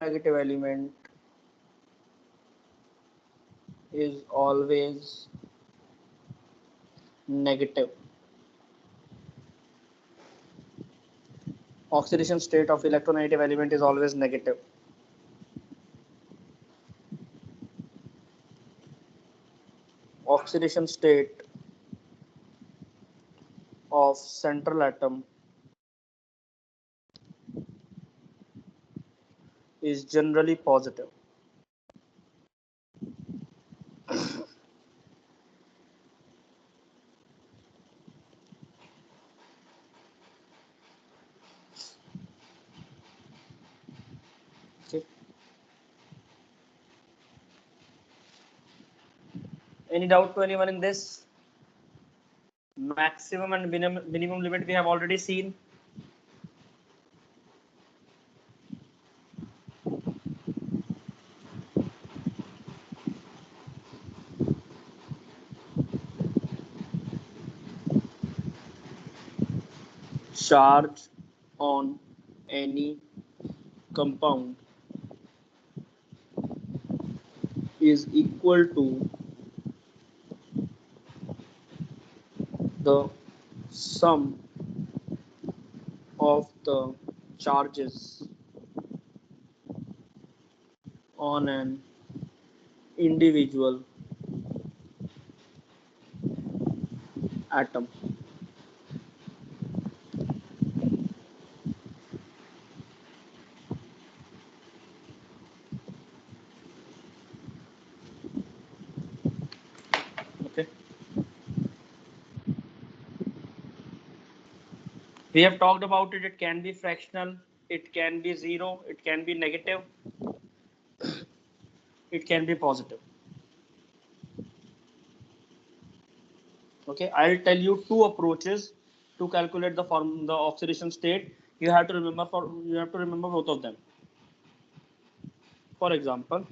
negative element is always negative. Oxidation state of electronegative element is always negative. Oxidation state of central atom is generally positive. Okay. Any doubt to anyone in this? Maximum and minimum limit we have already seen. Charge on any compound is equal to the sum of the charges on an individual atom. Okay. We have talked about it. It can be fractional, it can be zero, it can be negative, it can be positive. Okay, I'll tell you two approaches to calculate the oxidation state. You have to remember both of them. For example,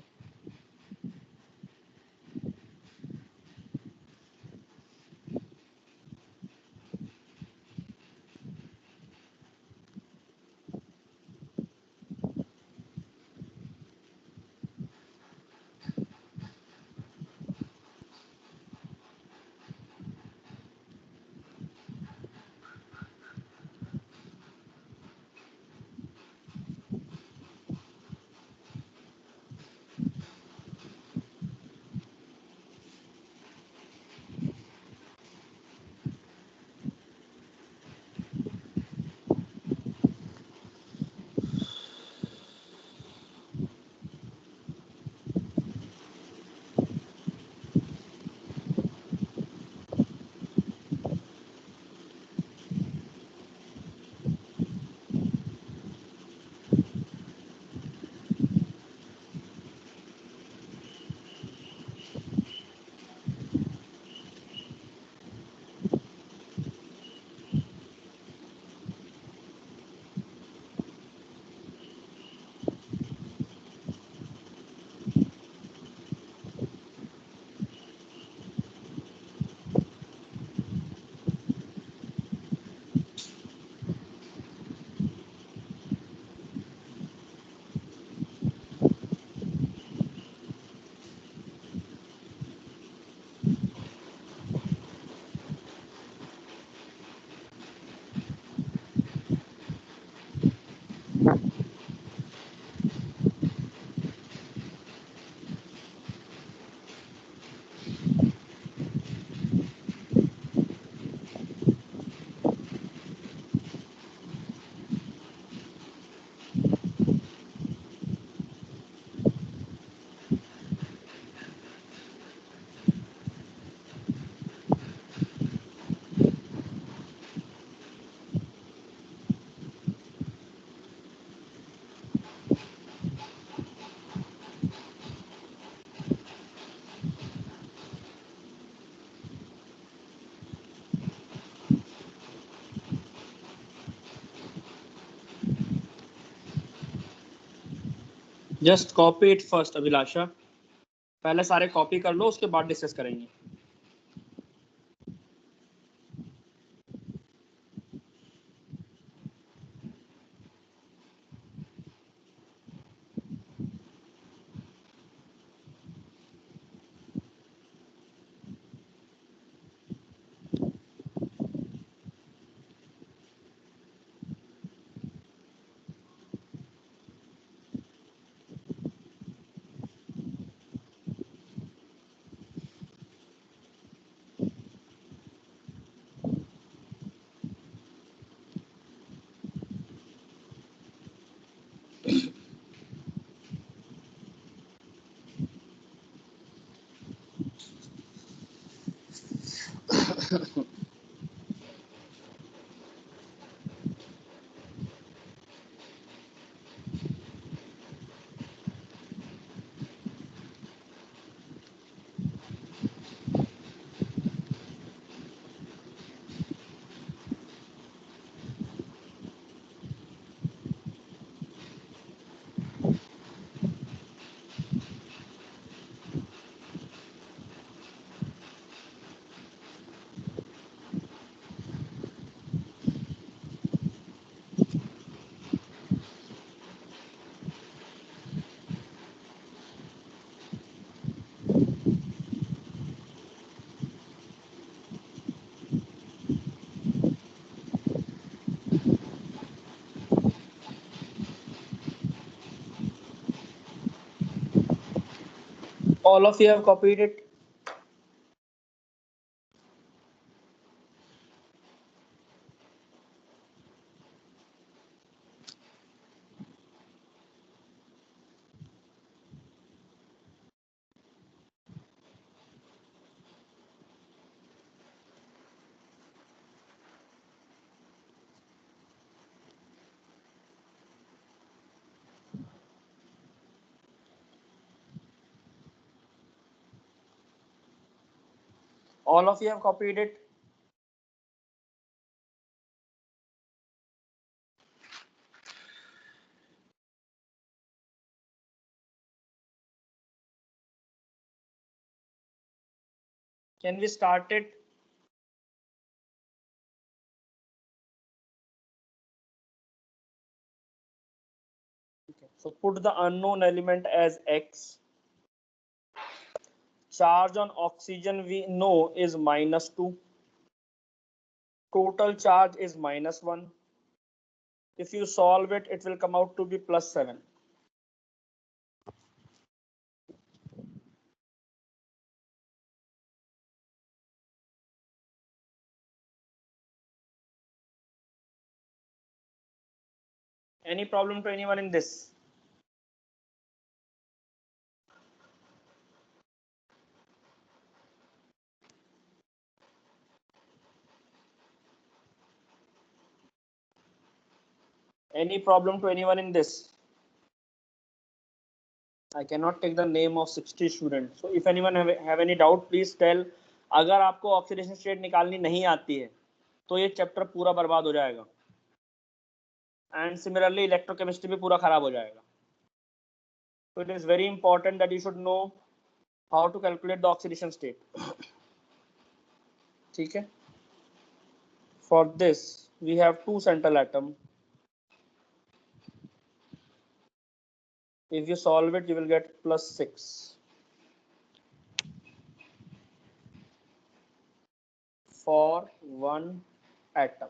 just copy it first Abhilasha, पहले सारे copy कर लो, उसके बाद discuss करेंगे. All of you have copied it. All of you have copied it. Can we start it? Okay. So put the unknown element as X. Charge on oxygen we know is -2. Total charge is -1. If you solve it, it will come out to be +7. Any problem to anyone in this? Any problem to anyone in this? I cannot take the name of 60 students. So if anyone have any doubt, please tell. अगर आपको oxidation state निकालनी नहीं आती है तो ये chapter पूरा बर्बाद हो जाएगा एंड सिमिलरली इलेक्ट्रोकेमिस्ट्री भी पूरा खराब हो जाएगा. So it is very important that you should know how to calculate the oxidation state. ठीक है. For this we have two central atom. If you solve it, you will get +6 for one atom.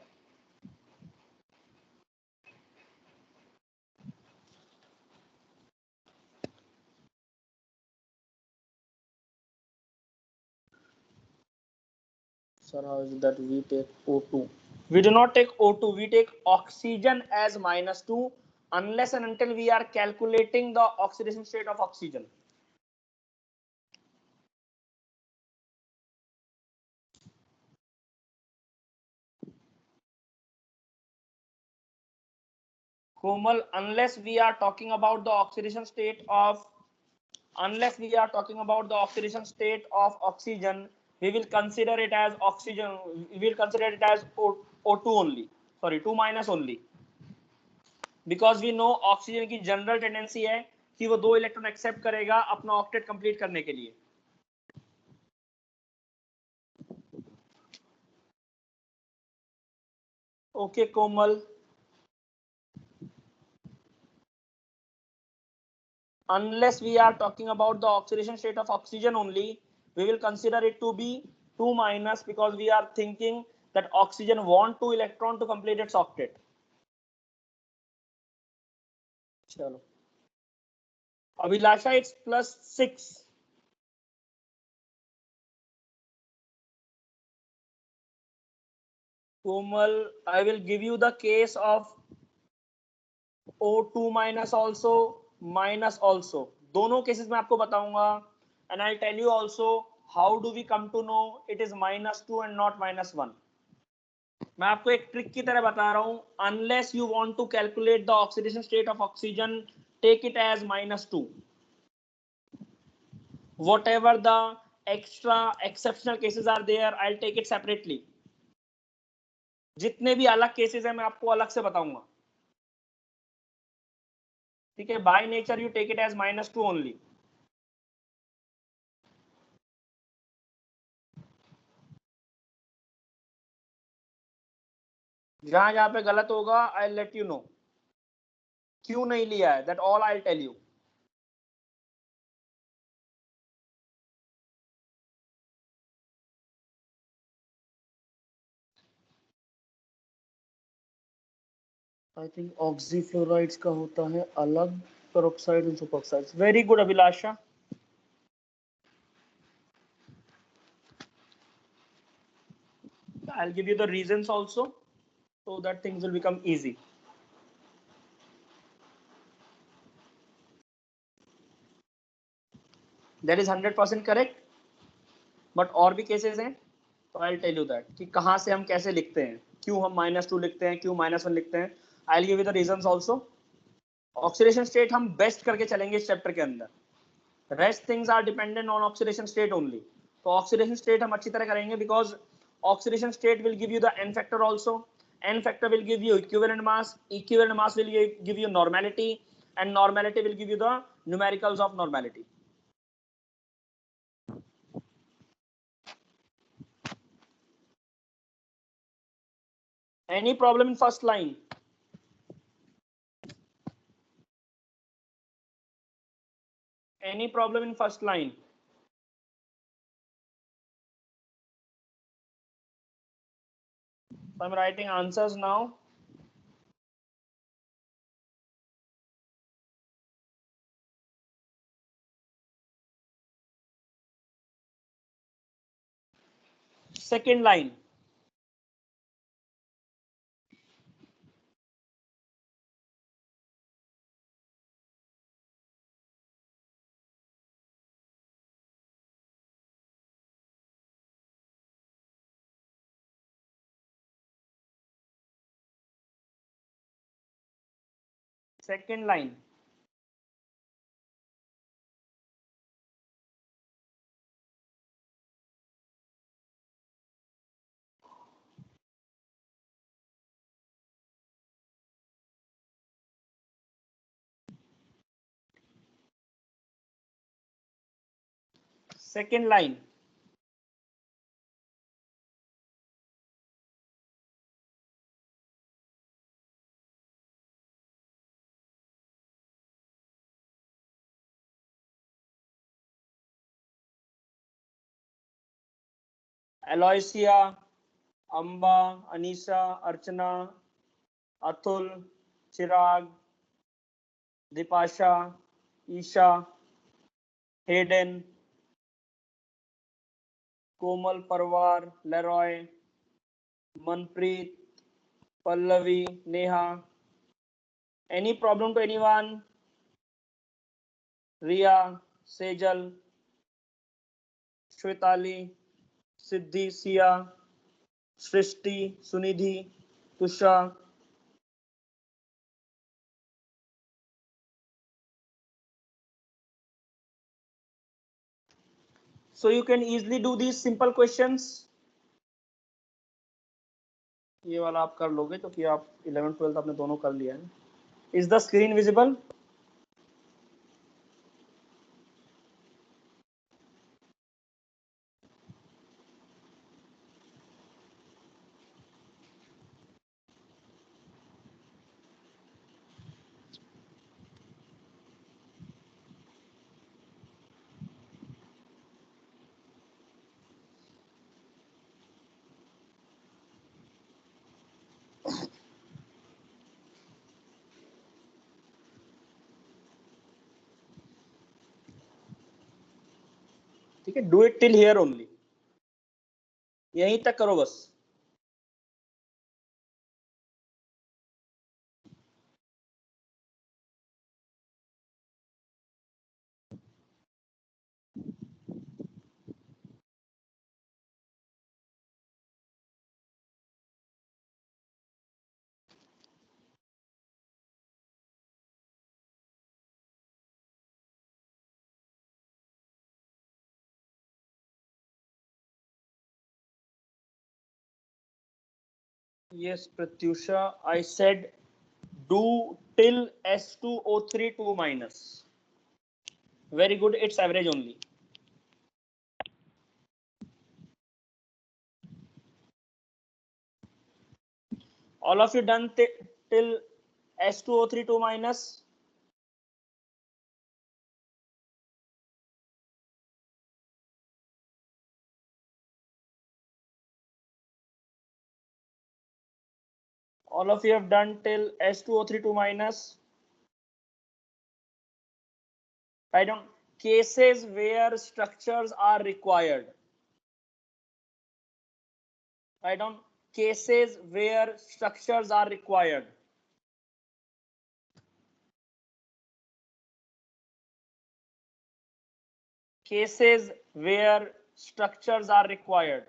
Sir, how is it that we take O2? We do not take O2, we take oxygen as -2 unless and until we are calculating the oxidation state of oxygen. Komal, unless we are talking about the oxidation state of oxygen, we will consider it as oxygen. We will consider it as O2 only. Sorry, 2- only. Because we know oxygen की general tendency है कि वो 2 electron accept करेगा अपना octet complete करने के लिए. Okay Komal, unless we are talking about the oxidation state of oxygen only, we will consider it to be 2- because we are thinking that oxygen want 2 electron to complete its octet. चलो, Abhilasha, it's +6. Komal, I will give you the case of O2- also, minus also. दोनों cases में आपको बताऊंगा and I'll tell you also how do we come to know it is -2 and not -1? मैं आपको एक trick की तरह बता रहा हूं. Unless you want to calculate the oxidation state of oxygen, take it as -2. Whatever the extra exceptional cases are there, I'll take it separately. जितने भी अलग केसेस हैं मैं आपको अलग से बताऊंगा. ठीक है, by nature you take it as -2 only. जहां जहां पे गलत होगा आई लेट यू नो. क्यों नहीं लिया है, that all I tell you. I think oxyfluorides का होता है अलग, peroxide and superoxides. Very good Abhilasha. I'll give you the reasons also, so that things will become easy. That is 100% correct. But और भी केसेस हैं, तो I'll tell you that कि कहाँ से हम कैसे लिखते हैं, क्यों हम -2 लिखते हैं, क्यों -1 लिखते हैं. I'll give you the reasons also. Oxidation state हम बेस्ट करके चलेंगे इस चैप्टर के अंदर. Rest things are dependent on oxidation state only. तो ऑक्सीडेशन स्टेट हम अच्छी तरह करेंगे because oxidation state will give you the N factor also. N factor will give you equivalent mass. Equivalent mass will give you normality, and normality will give you the numericals of normality. Any problem in first line? Any problem in first line? So I'm writing answers now. Second line. Second line. Second line. Aloysia, Amba, Anisha, Archana, Atul, Chirag, Dipasha, Isha, Hayden, Komal, Parvar, Leroy, Manpreet, Pallavi, Neha. Any problem to anyone? Ria, Sejal, Shwetali, Siddhi, Sia, Srishti, Sunidhi, Tusha. So you can easily do these simple questions. ये वाला आप कर लोगे क्योंकि आप 11th 12th आपने दोनों कर लिया है. Is the screen visible? ठीक है, do it till here only. यहीं तक करो बस. Yes, Pratyusha, I said do till S2O3 2 minus. Very good, it's average only. All of you done till S2O3 2 minus? All of you have done till S2O3 2 minus? Write down cases where structures are required. Write down cases where structures are required. Cases where structures are required.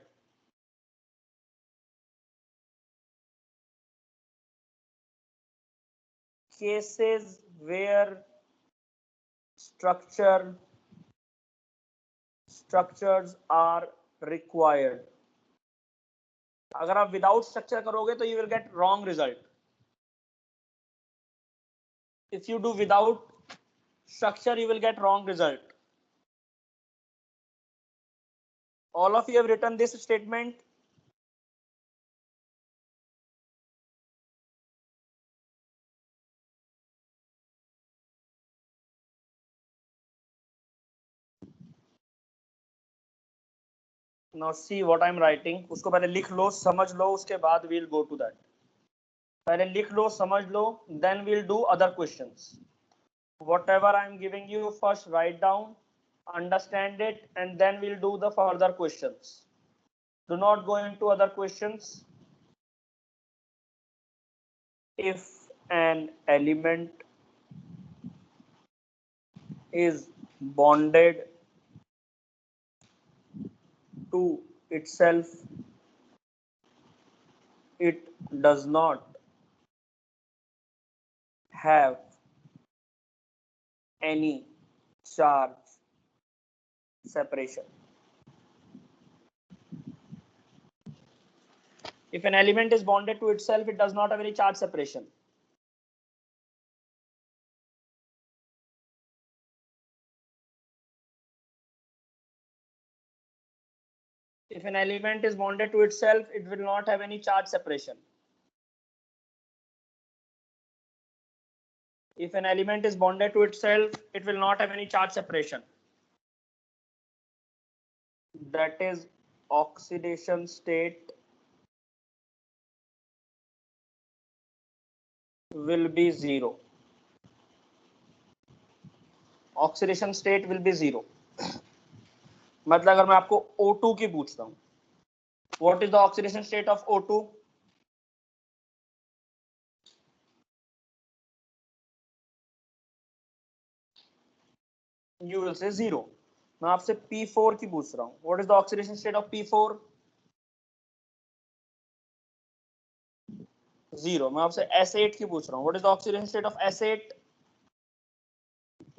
Cases where structures are required. अगर आप without structure करोगे तो you will get wrong result. If you do without structure, you will get wrong result. All of you have written this statement. Now see what I'm writing. उसको पहले लिख लो, समझ लो, उसके बाद we'll go to that. पहले लिख लो, समझ लो, then we'll do other questions. Whatever I'm giving you, first write down, understand it, and then we'll do the further questions. Do not go into other questions. If an element is bonded to itself, it does not have any charge separation. If an element is bonded to itself, it does not have any charge separation. If an element is bonded to itself, it will not have any charge separation. If an element is bonded to itself, it will not have any charge separation. That is oxidation state will be zero. Oxidation state will be zero. मतलब अगर मैं आपको O2 की पूछता हूँ, what is the oxidation state of O2? You will say zero. मैं आपसे P4 की पूछ रहा हूँ, what is the oxidation state of P4? Zero. मैं आपसे S8 की पूछ रहा हूँ, what is the oxidation state of S8?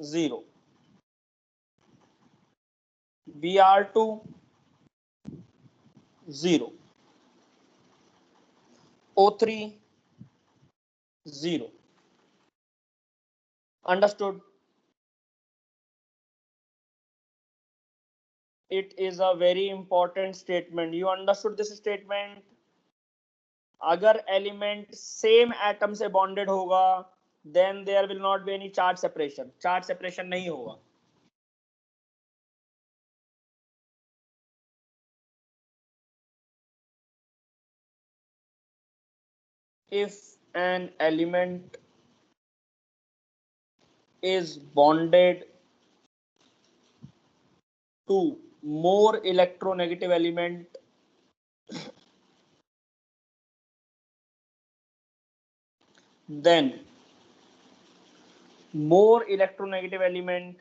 Zero. Br2 0. O3 0. Understood? It is a very important statement. You understood this statement? अगर एलिमेंट सेम एटम से bonded होगा then there will not be any charge separation. Charge separation नहीं होगा. If an element is bonded to more electronegative element, then more electronegative element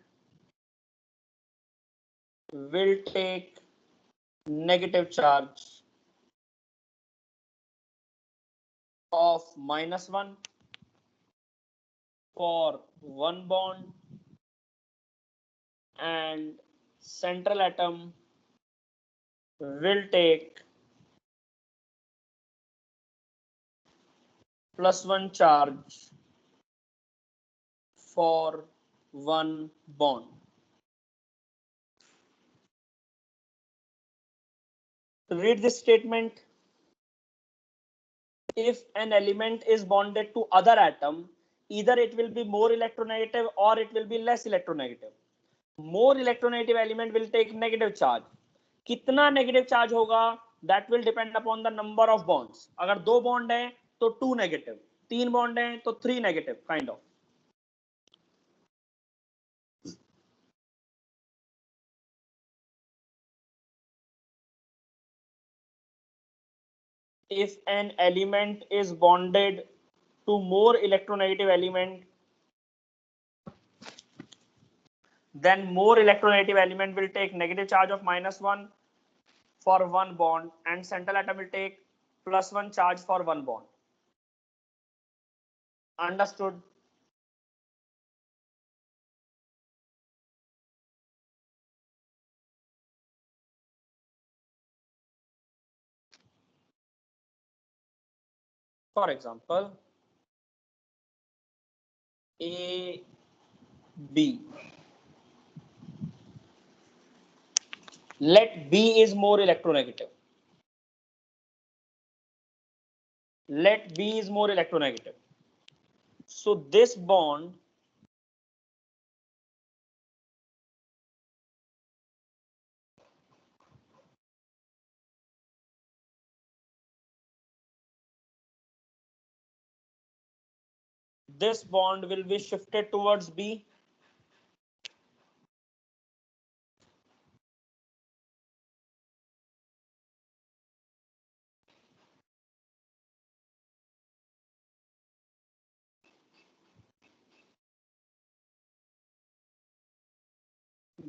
will take negative charge of -1 for one bond, and central atom will take +1 charge for one bond. Read this statement. If an element is bonded to other atom, either it will be more electronegative or it will be less electronegative. More electronegative element will take negative charge. कितना negative charge होगा that will depend upon the number of bonds. अगर 2 bond है तो 2 negative, 3 bond है तो 3 negative, kind of. If an element is bonded to more electronegative element, then more electronegative element will take negative charge of -1 for one bond, and central atom will take +1 charge for one bond. Understood? For example, A, B. Let B is more electronegative. Let B is more electronegative. So this bond will be shifted towards B.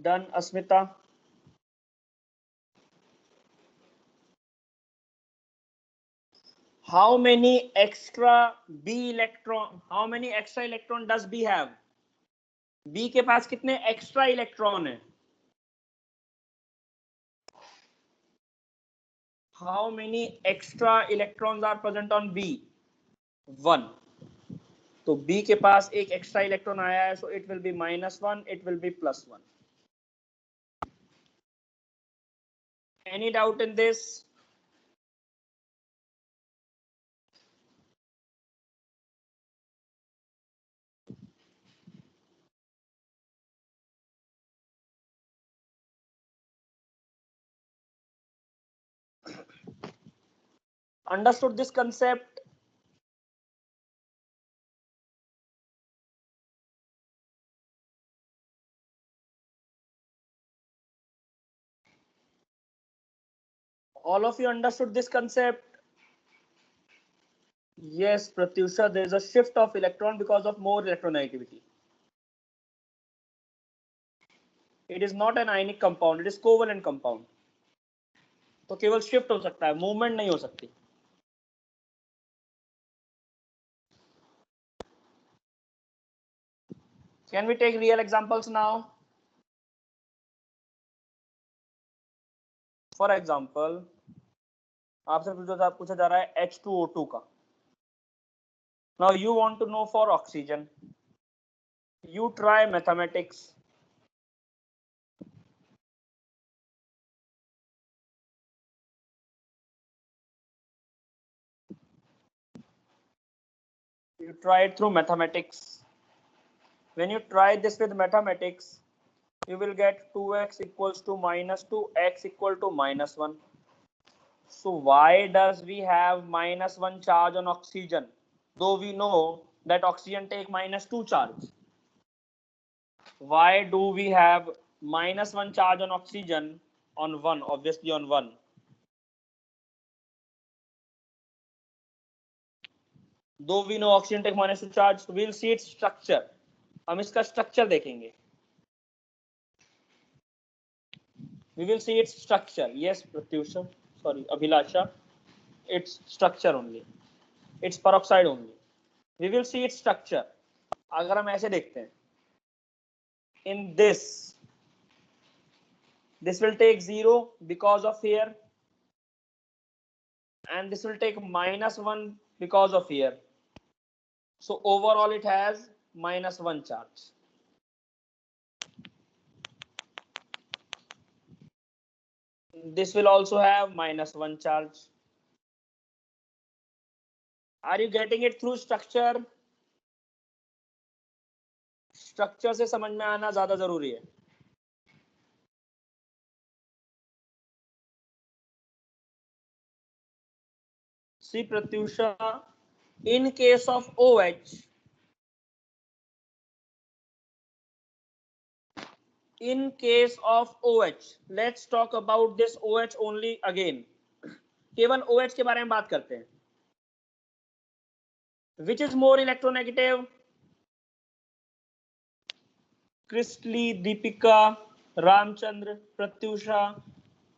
Done, Asmita? How many extra electron does B have? B के पास कितने extra electron है? How many extra electrons are present on B? 1. तो B के पास एक extra electron आया है, so it will be -1, it will be +1. Any doubt in this? Understood this concept? All of you understood this concept? Yes, Pratyusha, there is a shift of electron because of more electronegativity. It is not an ionic compound, it is covalent compound. तो केवल shift हो सकता है, movement नहीं हो सकती. Can we take real examples now? For example, आपसे पूछा जा रहा है H2O2 का. Now you want to know for oxygen. You try mathematics. You try it through mathematics. When you try this with mathematics, you will get 2x equals to -2, x equal to -1. So why does we have -1 charge on oxygen, though we know that oxygen take -2 charge? Why do we have -1 charge on oxygen on 1? Obviously on 1. Though we know oxygen take -2 charge, so we'll see its structure. हम इसका structure देखेंगे. We will see its structure. Yes, Pratyusha. Sorry, Abhilasha. Its structure only. Its peroxide only. We will see its structure. अगर हम ऐसे देखते हैं, in this will take 0 because of here, and this will take -1 because of here. So overall it has -1 charge. This will also have -1 charge. Are you getting it through structure? Structure से समझ में आना ज्यादा जरूरी है. See Pratyusha, in case of OH, let's talk about this OH only again. केवल OH के बारे में बात करते हैं. Which is more electronegative? Crystally, Deepika, Ramchandra, Pratyusha.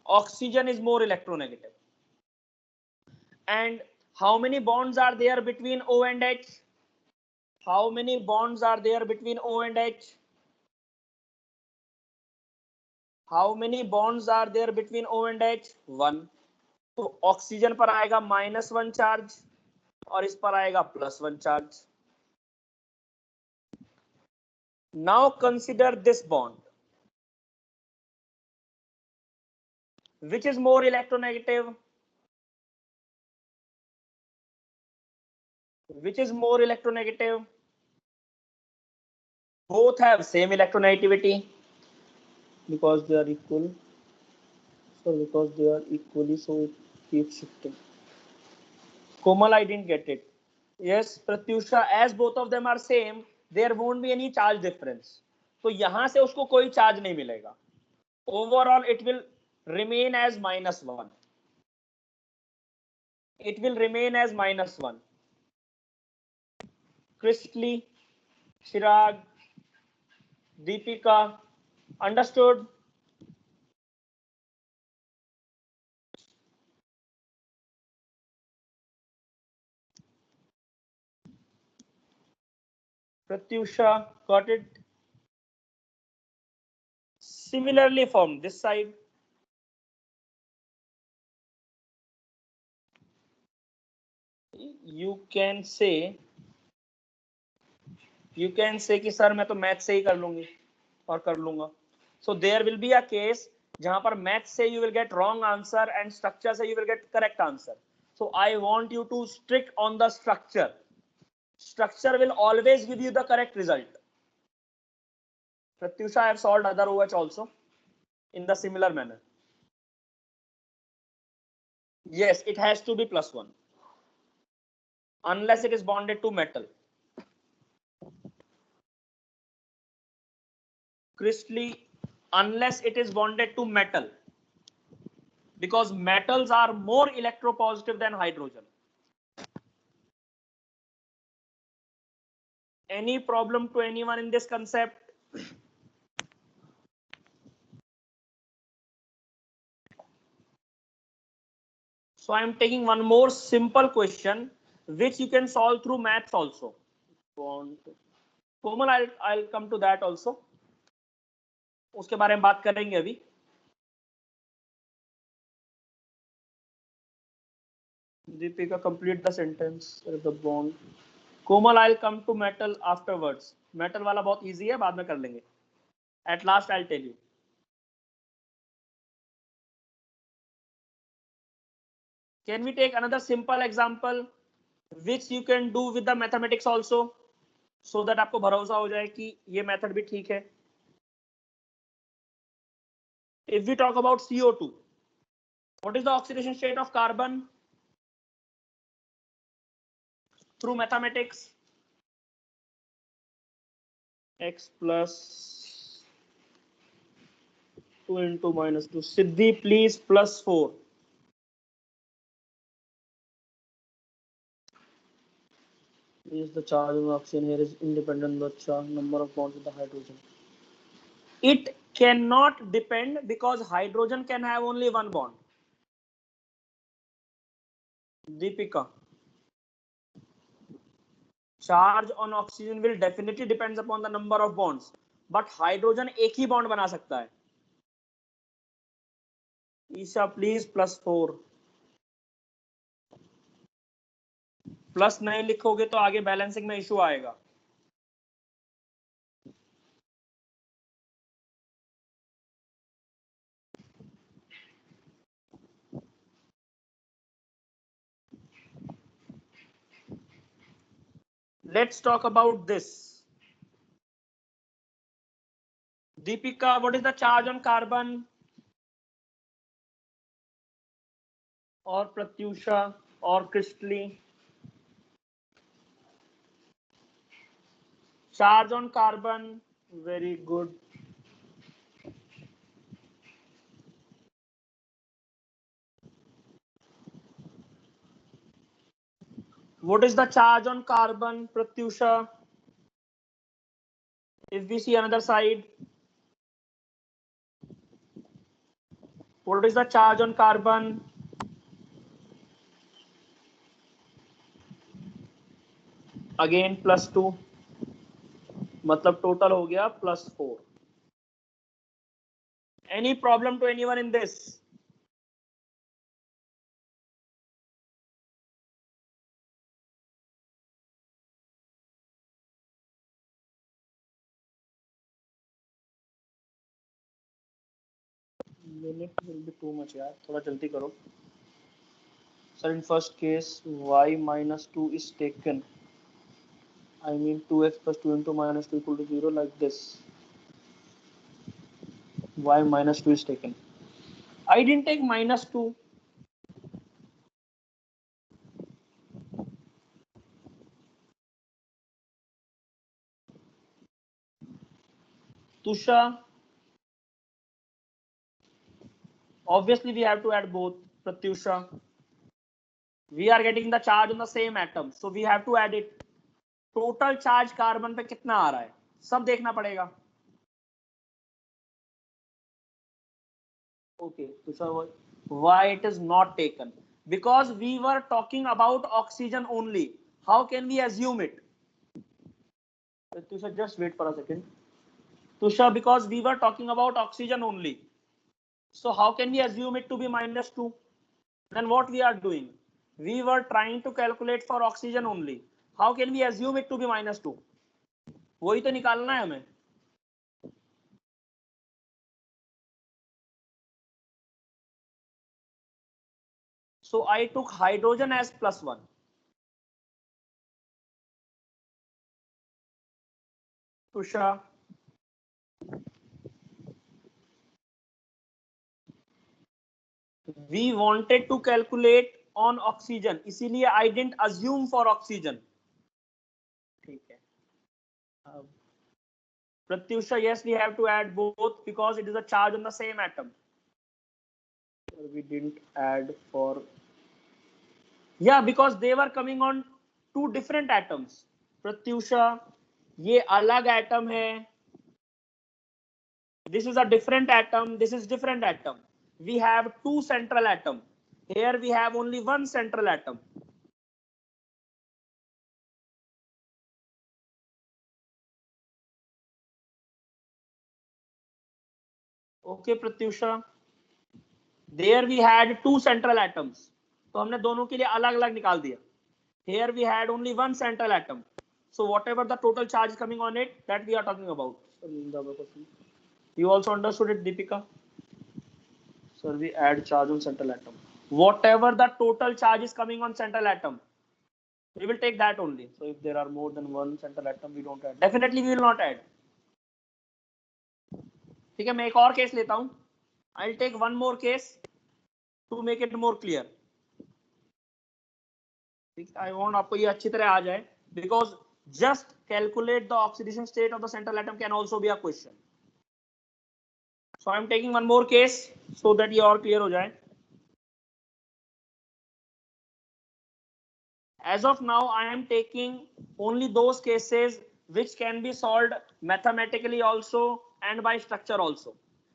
Oxygen is more electronegative. And how many bonds are there between O and H? How many bonds are there between O and H? How many bonds are there between O and H? 1. तो oxygen पर आएगा -1 charge और इस पर आएगा +1 charge. Now consider this bond. Which is more electronegative? Which is more electronegative? Both have same electronegativity because they are equal. So because they are equally, so it keeps shifting. Komal, I didn't get it. Yes, Pratyusha, as both of them are same, there won't be any charge difference. तो यहां से उसको कोई charge नहीं मिलेगा. Overall, it will remain as -1. It will remain as -1. Crystally, Chirag, Deepika, understood? Pratyusha, got it? Similarly from this side. You can say कि sir मैं तो मैथ से ही कर लूंगी और कर लूंगा. So there will be a case जहां पर मैथ से you will get wrong answer and structure से you will get correct answer. So I want you to stick on the structure. Structure will always give you the correct result. Pratyusha, I have solved other OH also in the similar manner. Yes, it has to be +1 unless it is bonded to metal. Crystally, unless it is bonded to metal, because metals are more electropositive than hydrogen. Any problem to anyone in this concept? So I am taking one more simple question which you can solve through maths also. Komal, I'll come to that also. उसके बारे में बात करेंगे अभी. Deepika, complete the sentence. The bond. Komal, I'll come to metal afterwards. Metal वाला बहुत easy है, बाद में कर लेंगे. At last I'll tell you. Can we take another simple example which you can do with the mathematics also, so that आपको भरोसा हो जाए कि ये मेथड भी ठीक है. If we talk about CO2, what is the oxidation state of carbon through mathematics? X plus 2 into -2. Siddhi, please, +4. Is the charge of oxygen here is independent of the charge number of bonds with the hydrogen. It cannot depend because hydrogen can have only one bond. Deepika, charge on oxygen will definitely depends upon the number of bonds, but hydrogen एक ही bond बना सकता है. Isha, please, +4. Plus नहीं लिखोगे तो आगे balancing में issue आएगा। Let's talk about this. Deepika, what is the charge on carbon? Or Pratyusha or Kristli? Charge on carbon, very good. What is the charge on carbon, Pratyusha? If we see another side, what is the charge on carbon? Again +2, मतलब total हो गया +4. Any problem to anyone in this? Minute will be too much यार, थोड़ा जल्दी करो. Sir, in first case, y minus 2 is taken. I mean 2x plus 2 into minus 2 equal to 0, like this. Y minus 2 is taken. I didn't take minus 2. Tusha, obviously we have to add both. Pratyusha, we are getting the charge on the same atom, so we have to add it. Total charge carbon पे कितना आ रहा है सब देखना पड़ेगा. Okay, Tushar, why it is not taken? Because we were talking about oxygen only. How can we assume it? Tushar, just wait for a second. Tushar, because we were talking about oxygen only. So how can we assume it to be -2? Then what we are doing? We were trying to calculate for oxygen only. How can we assume it to be -2? वही तो निकालना है हमें. So I took hydrogen as +1. Tusha, we wanted to calculate on oxygen, इसीलिए I didn't assume for oxygen. ठीक है. Pratyusha, yes, we have to add both because it is a charge on the same atom. We didn't add for, yeah, because they were coming on two different atoms. Pratyusha, ये अलग atom है. This is a different atom. This is different atom. We have two central atom. Here we have only one central atom. Okay, Pratyusha. There we had two central atoms. तो हमने दोनों के लिए अलग अलग निकाल दिया. Here we had only one central atom. So whatever the total charge is coming on it, that we are talking about. You also understood it, Deepika? Sir, we add charge on central atom. Whatever the total charge is coming on central atom, we will take that only. So if there are more than one central atom, we don't add. Definitely we will not add. ठीक है, मैं एक और case लेता हूं. I'll take one more case to make it more clear. I want आपको ये अच्छी तरह आ जाए, because just calculate the oxidation state of the central atom can also be a question. So I am taking one more case so that ये और clear हो जाए. As of now, I am taking only those cases which can be solved mathematically also and by structure also.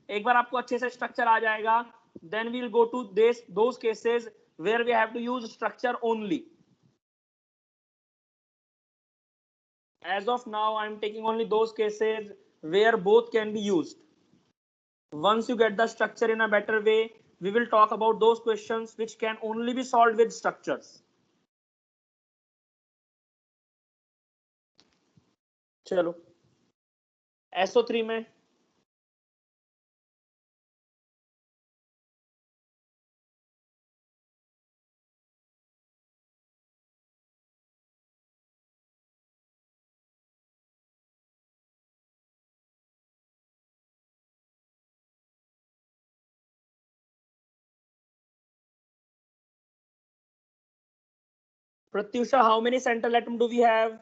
एक बार आपको अच्छे से structure आ जाएगा, then we will go to those cases where we have to use structure only. As of now, I am taking only those cases where both can be used. Once you get the structure in a better way, we will talk about those questions which can only be solved with structures. चलो SO3 में Pratyusha, how many central atom do we have?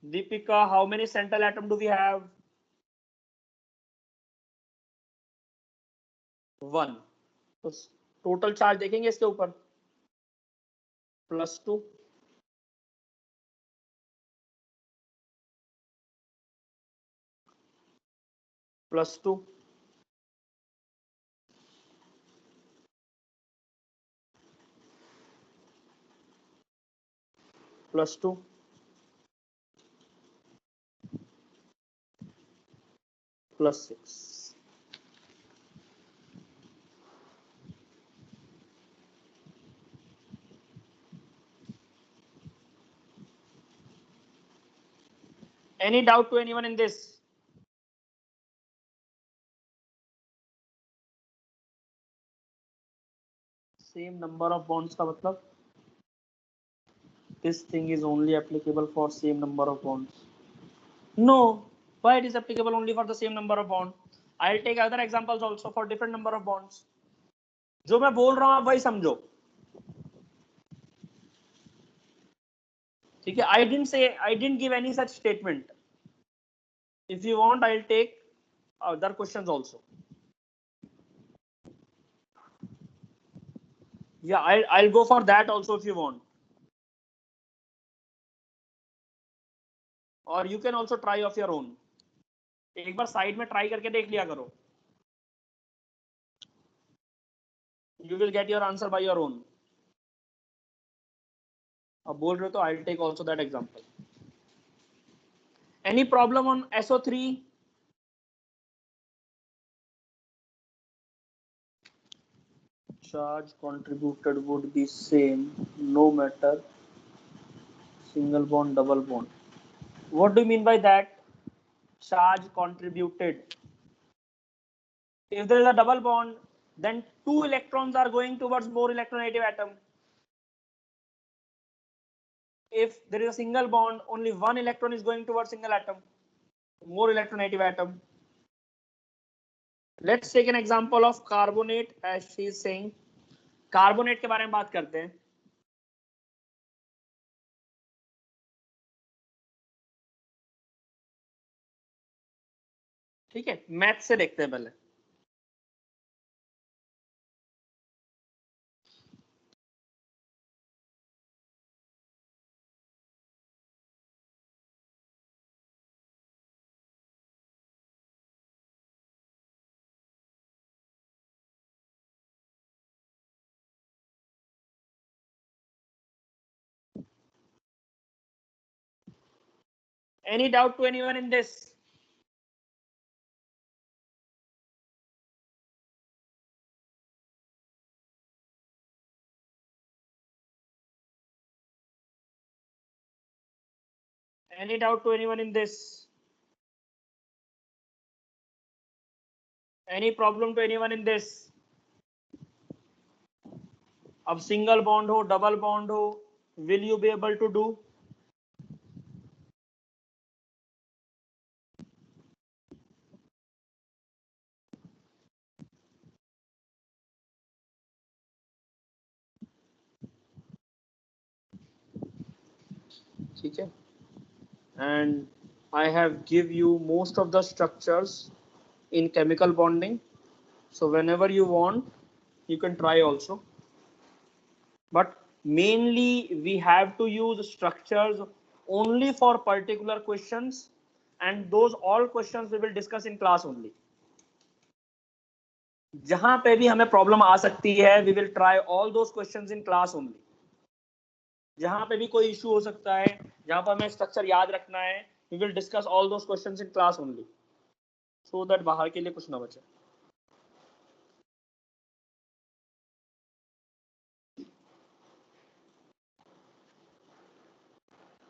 Deepika, how many central atom do we have? 1. तो total charge देखेंगे इसके ऊपर +2, +2, +2, +6. Any doubt to anyone in this? Same number of bonds का मतलब this thing is only applicable for same number of bonds. No, why it is applicable only for the same number of bonds? I'll take other examples also for different number of bonds. जो मैं बोल रहा हूं आप वही समझो, ठीक है? I didn't give any such statement. If you want, I'll take other questions also. Yeah, I'll go for that also if you want. Or you can also try of your own. एक बार side में try करके देख लिया करो. You will get your answer by your own. अब बोल रहे हो तो I'll take also that example. Any problem on SO3? Charge contributed would be same no matter single bond, double bond. What do you mean by that? Charge contributed. If there is a double bond, then 2 electrons are going towards more electronegative atom. If there is a single bond, only 1 electron is going towards single atom, more electronegative atom. Let's take an example of carbonate, as she is saying. Carbonate के बारे में बात करते हैं. ठीक है, math से देखते हैं पहले. Any doubt to anyone in this? Any doubt to anyone in this? Any problem to anyone in this? अब सिंगल बॉन्ड हो, डबल बॉन्ड हो, will you be able to do? ठीक है. And I have give you most of the structures in chemical bonding. So whenever you want, you can try also. But mainly we have to use structures only for particular questions, and those all questions we will discuss in class only. जहां पे भी हमें problem आ सकती है, we will try all those questions in class only. जहां पे भी कोई इशू हो सकता है, जहां पर हमें स्ट्रक्चर याद रखना है, we will discuss all those questions in class only, so that बाहर के लिए कुछ ना बचे.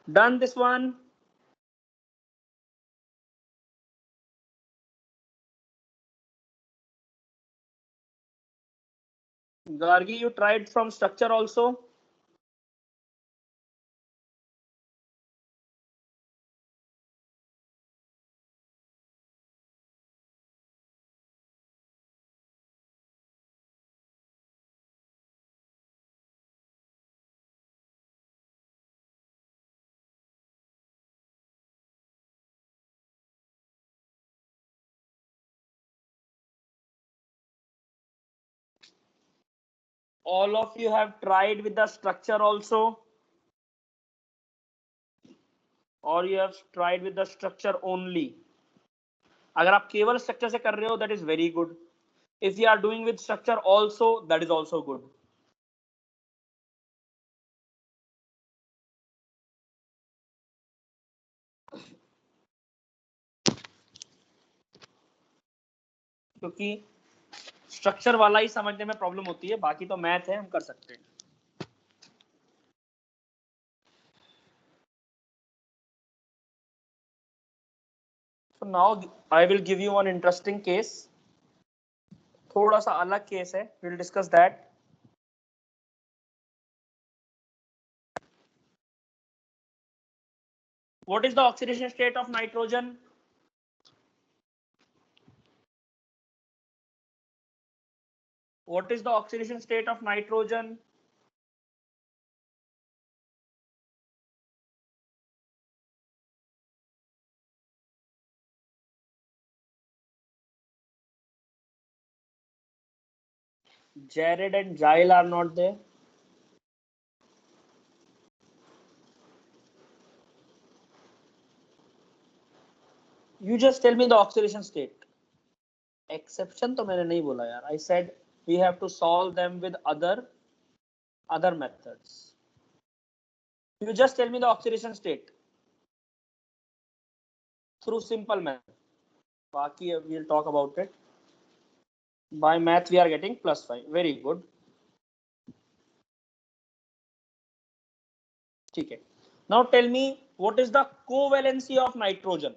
Done this one. Gargi, you tried from structure also? All of you have tried with the structure also? Or you have tried with the structure only? अगर आप केवल structure से कर रहे हो, that is very good. If you are doing with structure also, that is also good. क्योंकि structure वाला ही समझने में प्रॉब्लम होती है, बाकी तो मैथ है, हम कर सकते हैं. So now I will give you one interesting case. थोड़ा सा अलग केस है, we'll discuss that. What is the oxidation state of nitrogen? What is the oxidation state of nitrogen? Jared and Jael are not there. You just tell me the oxidation state. Exception तो मैंने नहीं बोला यार. I said we have to solve them with other methods. You just tell me the oxidation state through simple method. बाकी we'll talk about it. By math we are getting +5. Very good. ठीक है. Now tell me what is the covalency of nitrogen?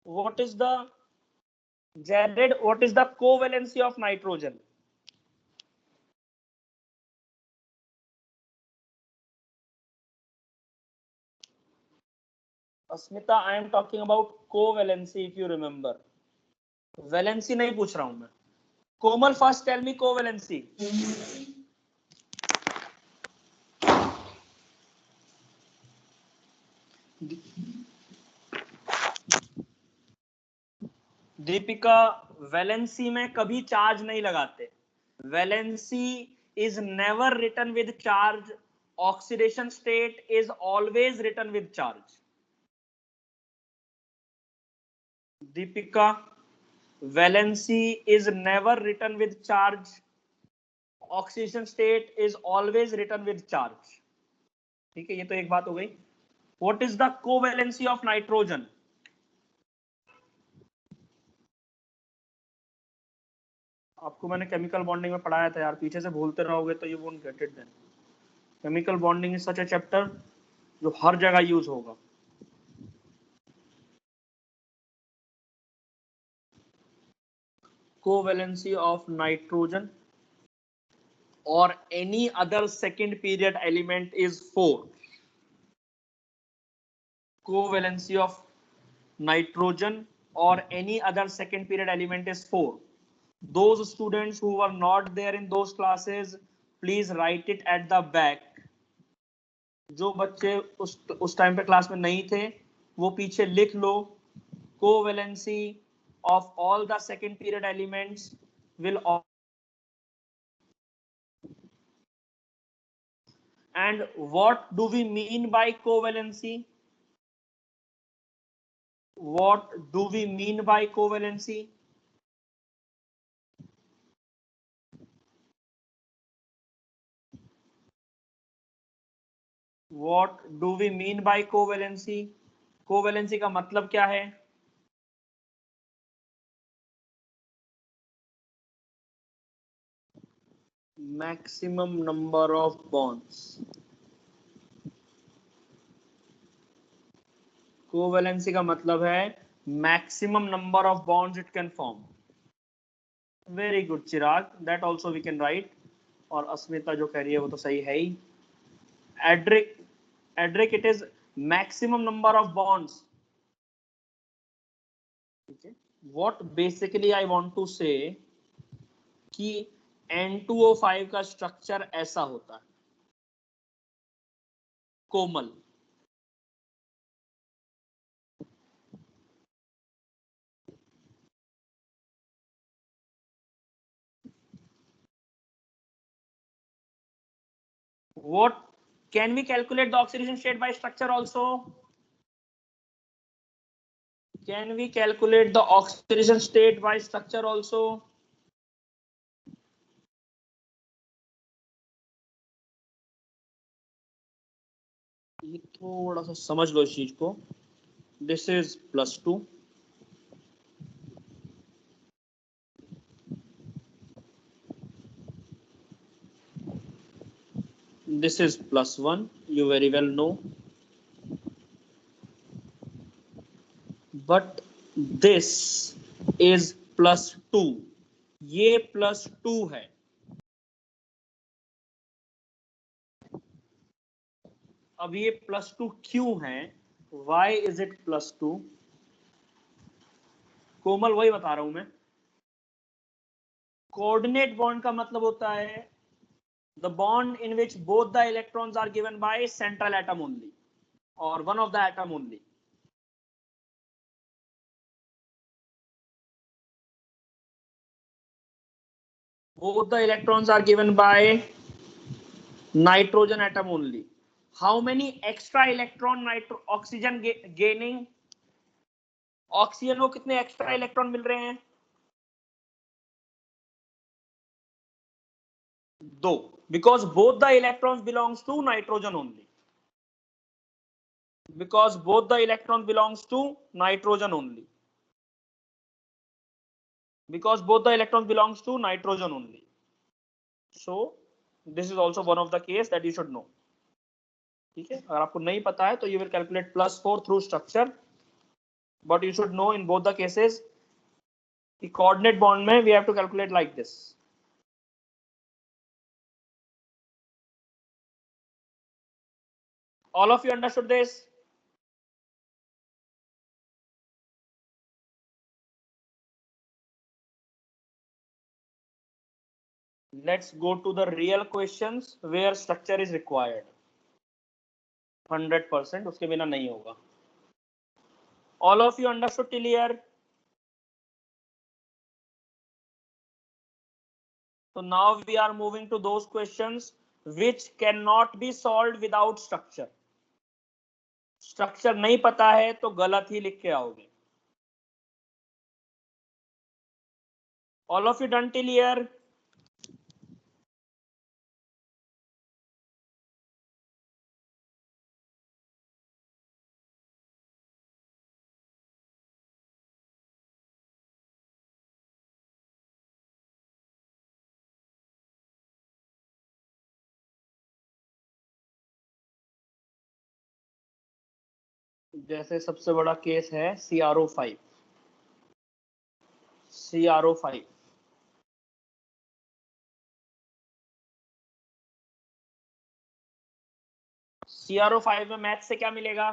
What is the Jared? What is the covalency of nitrogen? Asmita, I am talking about covalency. If you remember, valency नहीं पूछ रहा हूं मैं. Komal, first tell me covalency. Deepika, valency में कभी charge नहीं लगाते. Valency is never written with charge. Oxidation state is always written with charge. Deepika, valency is never written with charge. Oxidation state is always written with charge. ठीक है, ये तो एक बात हो गई. What is the covalency of nitrogen? आपको मैंने केमिकल बॉन्डिंग में पढ़ाया था यार, पीछे से भूलते रहोगे तो you won't get it. Then chemical bonding is such a chapter जो हर जगह यूज होगा. Covalency of nitrogen or any other second period element is 4. Covalency of nitrogen or any other second period element is 4. Those students who were not there in those classes, please write it at the back. जो बच्चे उस time पे class में नहीं थे, वो पीछे लिख लो. Covalency of all the second period elements will. And what do we mean by covalency? What do we mean by covalency? What do we mean by covalency? Covalency का मतलब क्या है? Maximum number of bonds. Covalency का मतलब है maximum number of bonds it can form. Very good Chirag, that also we can write. और अस्मिता जो कह रही है वो तो सही है ही। एड्रिक, एड्रिक it is maximum number of bonds. ठीक है, what basically I want to say कि N2O5 का स्ट्रक्चर ऐसा होता है, कोमल। What can we calculate the oxidation state by structure also? Can we calculate the oxidation state by structure also? ये थोड़ा सा समझ लो इस चीज को। This is +2. This is +1. You very well know. But this is +2. ये +2 है। अब ये +2 क्यों है? Why is it +2? कोमल वही बता रहा हूं मैं। कोऑर्डिनेट बॉन्ड का मतलब होता है the bond in which both the electrons are given by central atom only or one of the atom only. Both the electrons are given by nitrogen atom only. How many extra electron oxygen gaining? Oxygen को कितने extra electron मिल रहे हैं? 2, because both the electrons belongs to nitrogen only. Because both the electrons belongs to nitrogen only. Because both the electrons belongs to nitrogen only. So this is also one of the case that you should know. ठीक है, अगर आपको नहीं पता है तो you will calculate +4 through structure, but you should know in both the cases the coordinate bond में we have to calculate like this. All of you understood this? Let's go to the real questions where structure is required. 100% उसके बिना नहीं होगा. All of you understood till here? So now we are moving to those questions which cannot be solved without structure. Structure नहीं पता है तो गलत ही लिख के आओगे. All of you done till here? जैसे सबसे बड़ा केस है CrO5. CrO5 CrO5 में मैथ से क्या मिलेगा?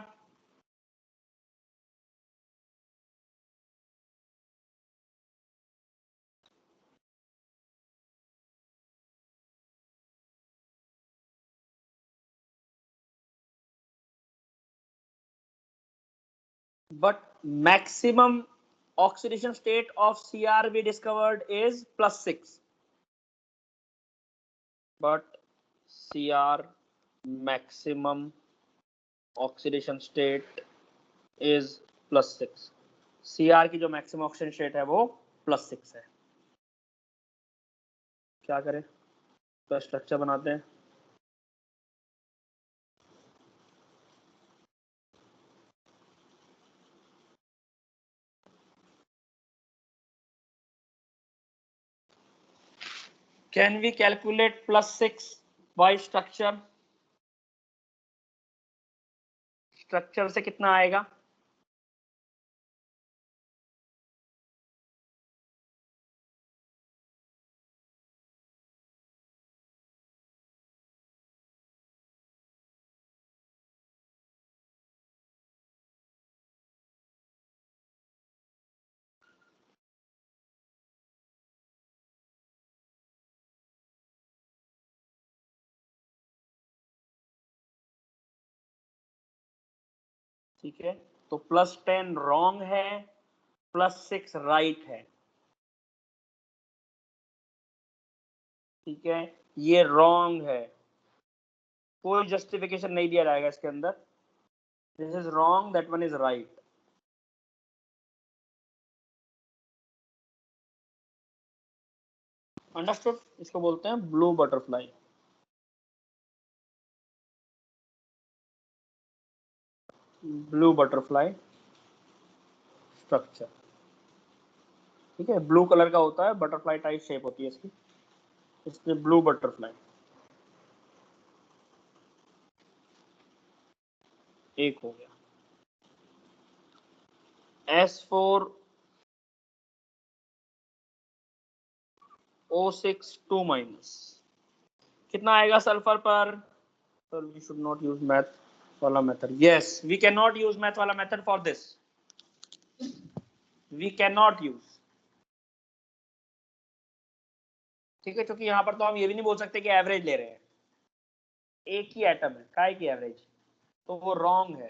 But maximum oxidation state of Cr we discovered is +6. But Cr maximum oxidation state is +6. Cr की जो मैक्सिमम ऑक्सीडेशन स्टेट है वो +6 है. क्या करें? तो स्ट्रक्चर बनाते हैं. Can we calculate +6 by structure? Structure से कितना आएगा? ठीक है, तो +10 रॉन्ग है, +6 राइट है। ठीक है, ये रॉन्ग है, कोई जस्टिफिकेशन नहीं दिया जाएगा इसके अंदर। This is wrong, that one is right. Understood? इसको बोलते हैं blue butterfly. Blue butterfly structure. ठीक है, ब्लू कलर का होता है, बटरफ्लाई टाइप शेप होती है इसकी, इसलिए ब्लू बटरफ्लाई। एक हो गया। S4O6 2- कितना आएगा सल्फर पर? Sir we should not use math वाला method. Yes, we can not use math वाला method for this, we can not use. ठीक है, क्योंकि यहाँ पर तो हम ये भी नहीं बोल सकते कि एवरेज ले रहे हैं, एक ही एटम है, काय की एवरेज, तो वो रॉन्ग है।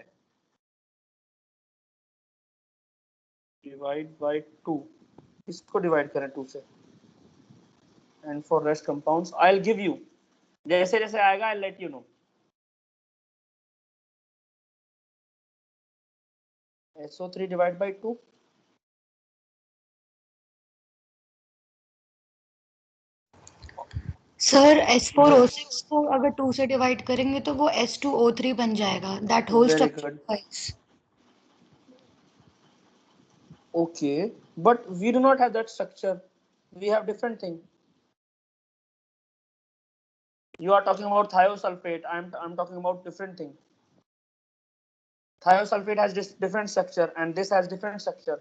डिवाइड बाय 2, इसको डिवाइड करें 2 से, and for rest compounds I will give you, जैसे जैसे आएगा I let you know. SO3 divide by 2, sir S4O6 को अगर 2 से डिवाइड करेंगे तो वो S2O3 बन जाएगा। That whole very structure good. Wise. Okay, but we do not have that structure, we have different thing. You are talking about thiosulfate, I'm talking about different thing. Thiosulfate has this different structure and this has different structure.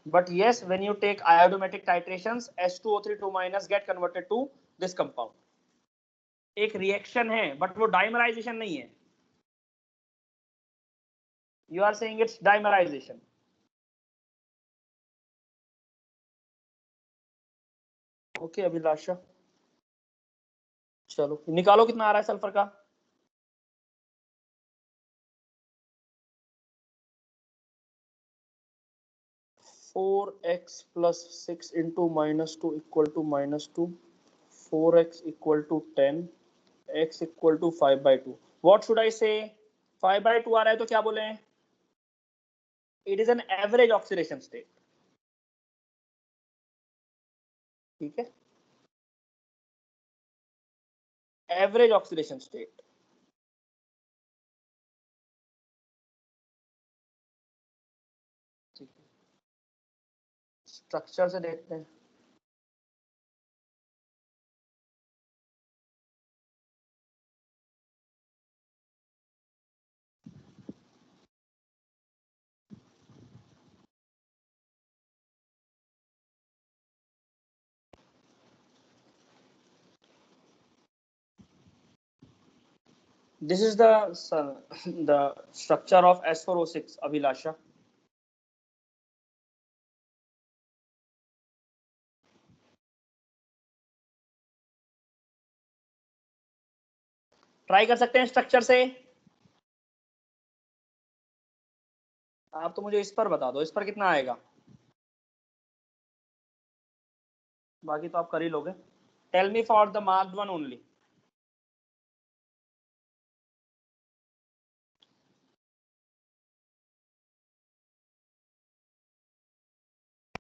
But yes, when you take iodometric titrations, S2O3 2- get converted to this compound. एक reaction है, but वो dimerisation नहीं है। You are saying it's dimerization. Okay, अभिलाषा, चलो निकालो कितना आ रहा है सल्फर का। (4x + 6 × -2 = -2), 4x = 10, x = 5/2। What should I say? 5/2 आ रहा है तो क्या बोले? It is an average oxidation state। ठीक है, एवरेज ऑक्सीडेशन स्टेट। स्ट्रक्चर से देखते हैं। This is the structure of S4O6, Abhilasha. Try कर सकते हैं स्ट्रक्चर से। आप तो मुझे इस पर बता दो, इस पर कितना आएगा, बाकी तो आप कर ही लोगे। Tell me for the marked one only.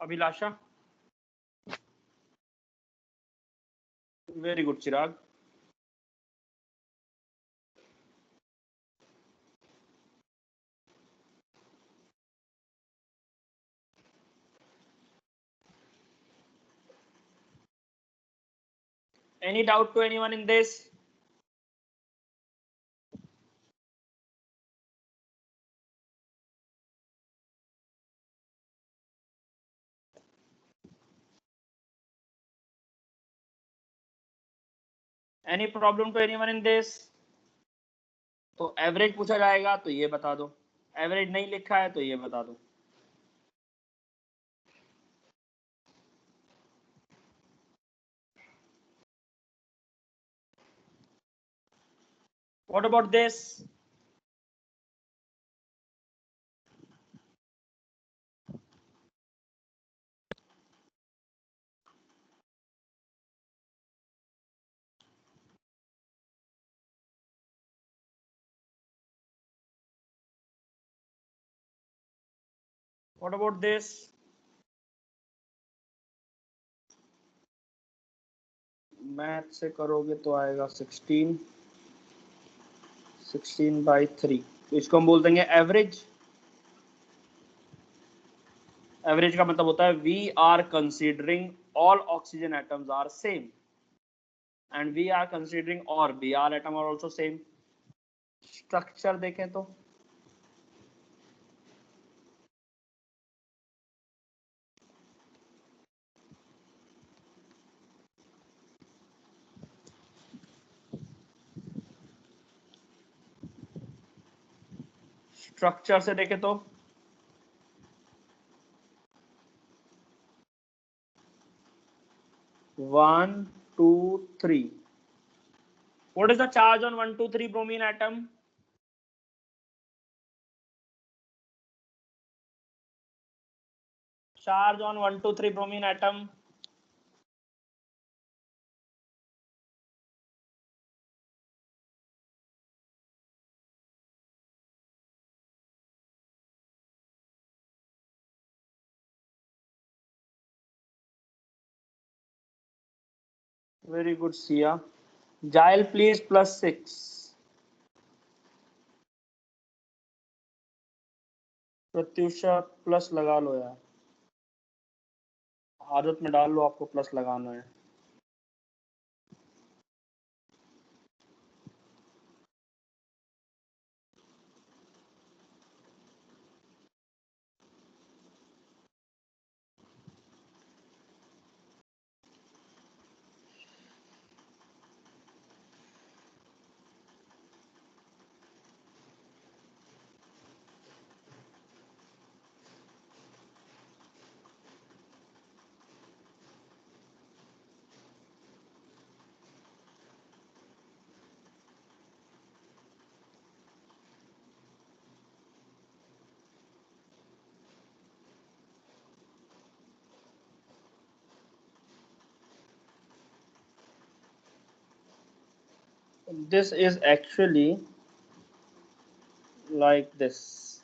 Abhilasha, very good Chirag. Any doubt to anyone in this? Any problem to anyone in this? तो एवरेज पूछा जाएगा तो ये बता दो, एवरेज नहीं लिखा है तो ये बता दो। What about this? What about this? Math से करोगे तो आएगा 16/3। तो इसको हम बोल देंगे एवरेज। एवरेज का मतलब होता है we are considering all oxygen atoms are same and we are considering और B R atom are also same. Structure देखें तो स्ट्रक्चर से देखें तो 1, 2, 3। What is the charge on 1, 2, 3 bromine atom? Charge on 1, 2, 3 bromine atom. Very good, Sia. Jail, please, +6. Pratyusha plus लगा लो यार, आदत में डाल लो, आपको प्लस लगाना है। This is actually like this.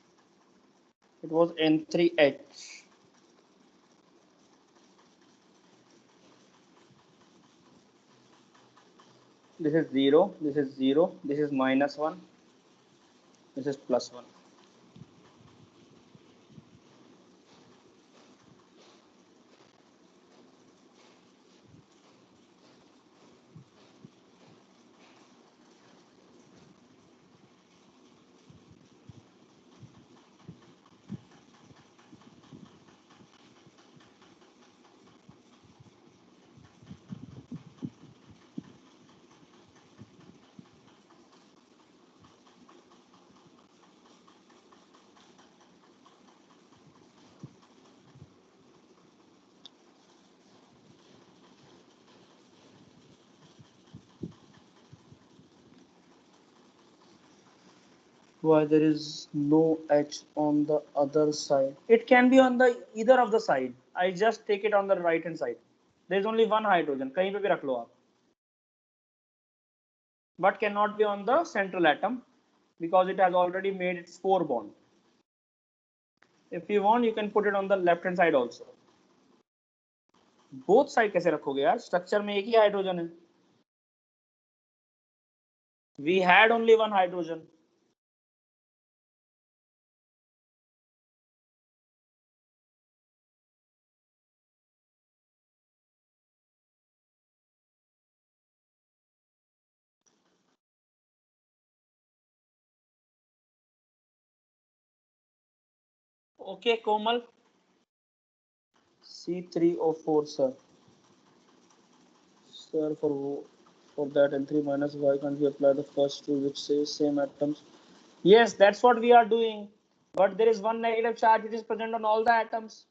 It was N3H. This is 0, this is 0, this is -1, this is +1. Why there is no H on the other side? It can be on the either of the side. I just take it on the right hand side. There is only one hydrogen. कहीं पे भी रख लो आप. But cannot be on the central atom because it has already made its 4 bond. If you want, you can put it on the left hand side also. Both side कैसे रखोगे यार? Structure में एक ही hydrogen है. We had only one hydrogen. Okay, Komal. C3O4, sir. Sir, for that N3 minus, why can't we apply the first rule which says same atoms? Yes, that's what we are doing. But there is one negative charge which is present on all the atoms.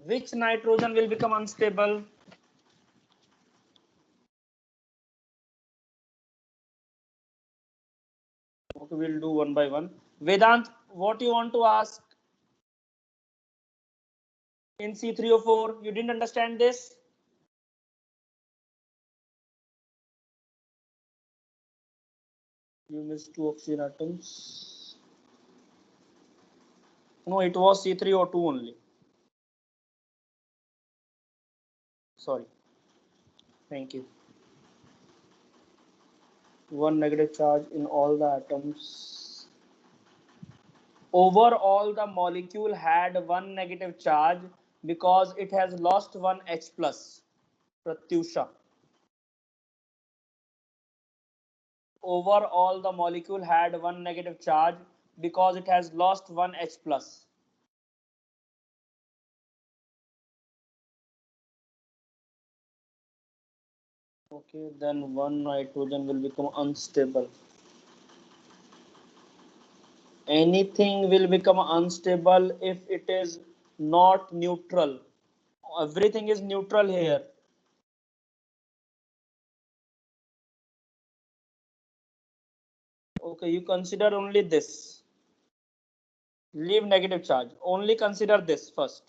Which nitrogen will become unstable? Okay, we'll do one by one. Vedant, what you want to ask in C3O4? You didn't understand this? You missed two oxygen atoms. No, it was C3O2 only. Sorry. Thank you. One negative charge in all the atoms. Overall, the molecule had one negative charge because it has lost one H plus. Pratyusha. Overall, the molecule had one negative charge because it has lost one H plus. Okay, then one nitrogen will become unstable. Anything will become unstable if it is not neutral. Everything is neutral here. Okay, you consider only this. Leave negative charge. Only consider this first.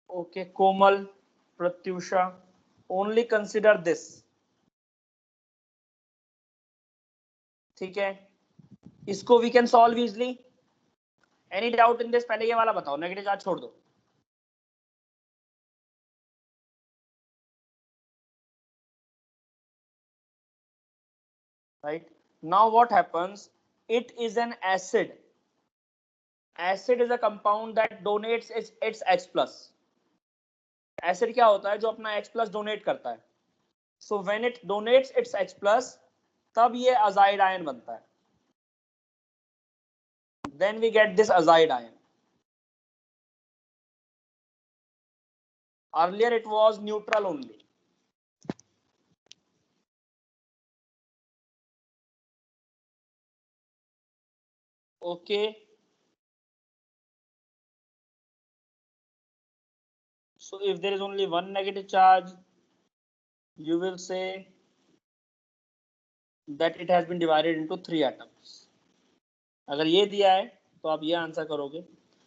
Okay, Komal, Pratyusha, only consider this. ठीक है, इसको we can solve easily. Any doubt in this? पहले ये वाला बताओ, negative charge छोड़ दो. Right now what happens? It is an acid. Acid is a compound that donates its H plus. Acid क्या होता है? जो अपना H plus donate करता है. So when it donates its H plus, तब ये azide ion बनता है. Then we get this azide ion. Earlier it was neutral only. Okay. So if there is only one negative charge, you will say that it has been divided into 3 atoms. अगर ये दिया है तो आप ये answer करोगे.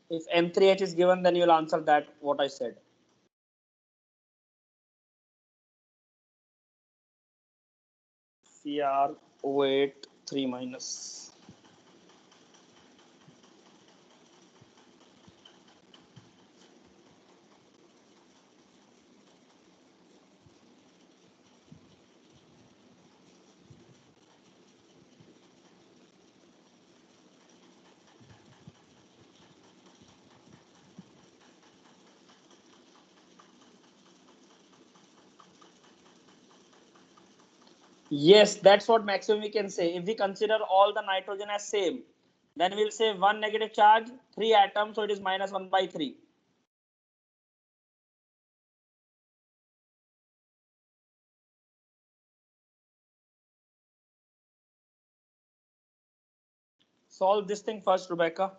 If M3H is given, then you will answer that what I said. CrO8 3 minus. Yes, that's what maximum we can say. If we consider all the nitrogen as same, then we'll say one negative charge, 3 atoms, so it is minus 1 by 3. Solve this thing first, Rebecca.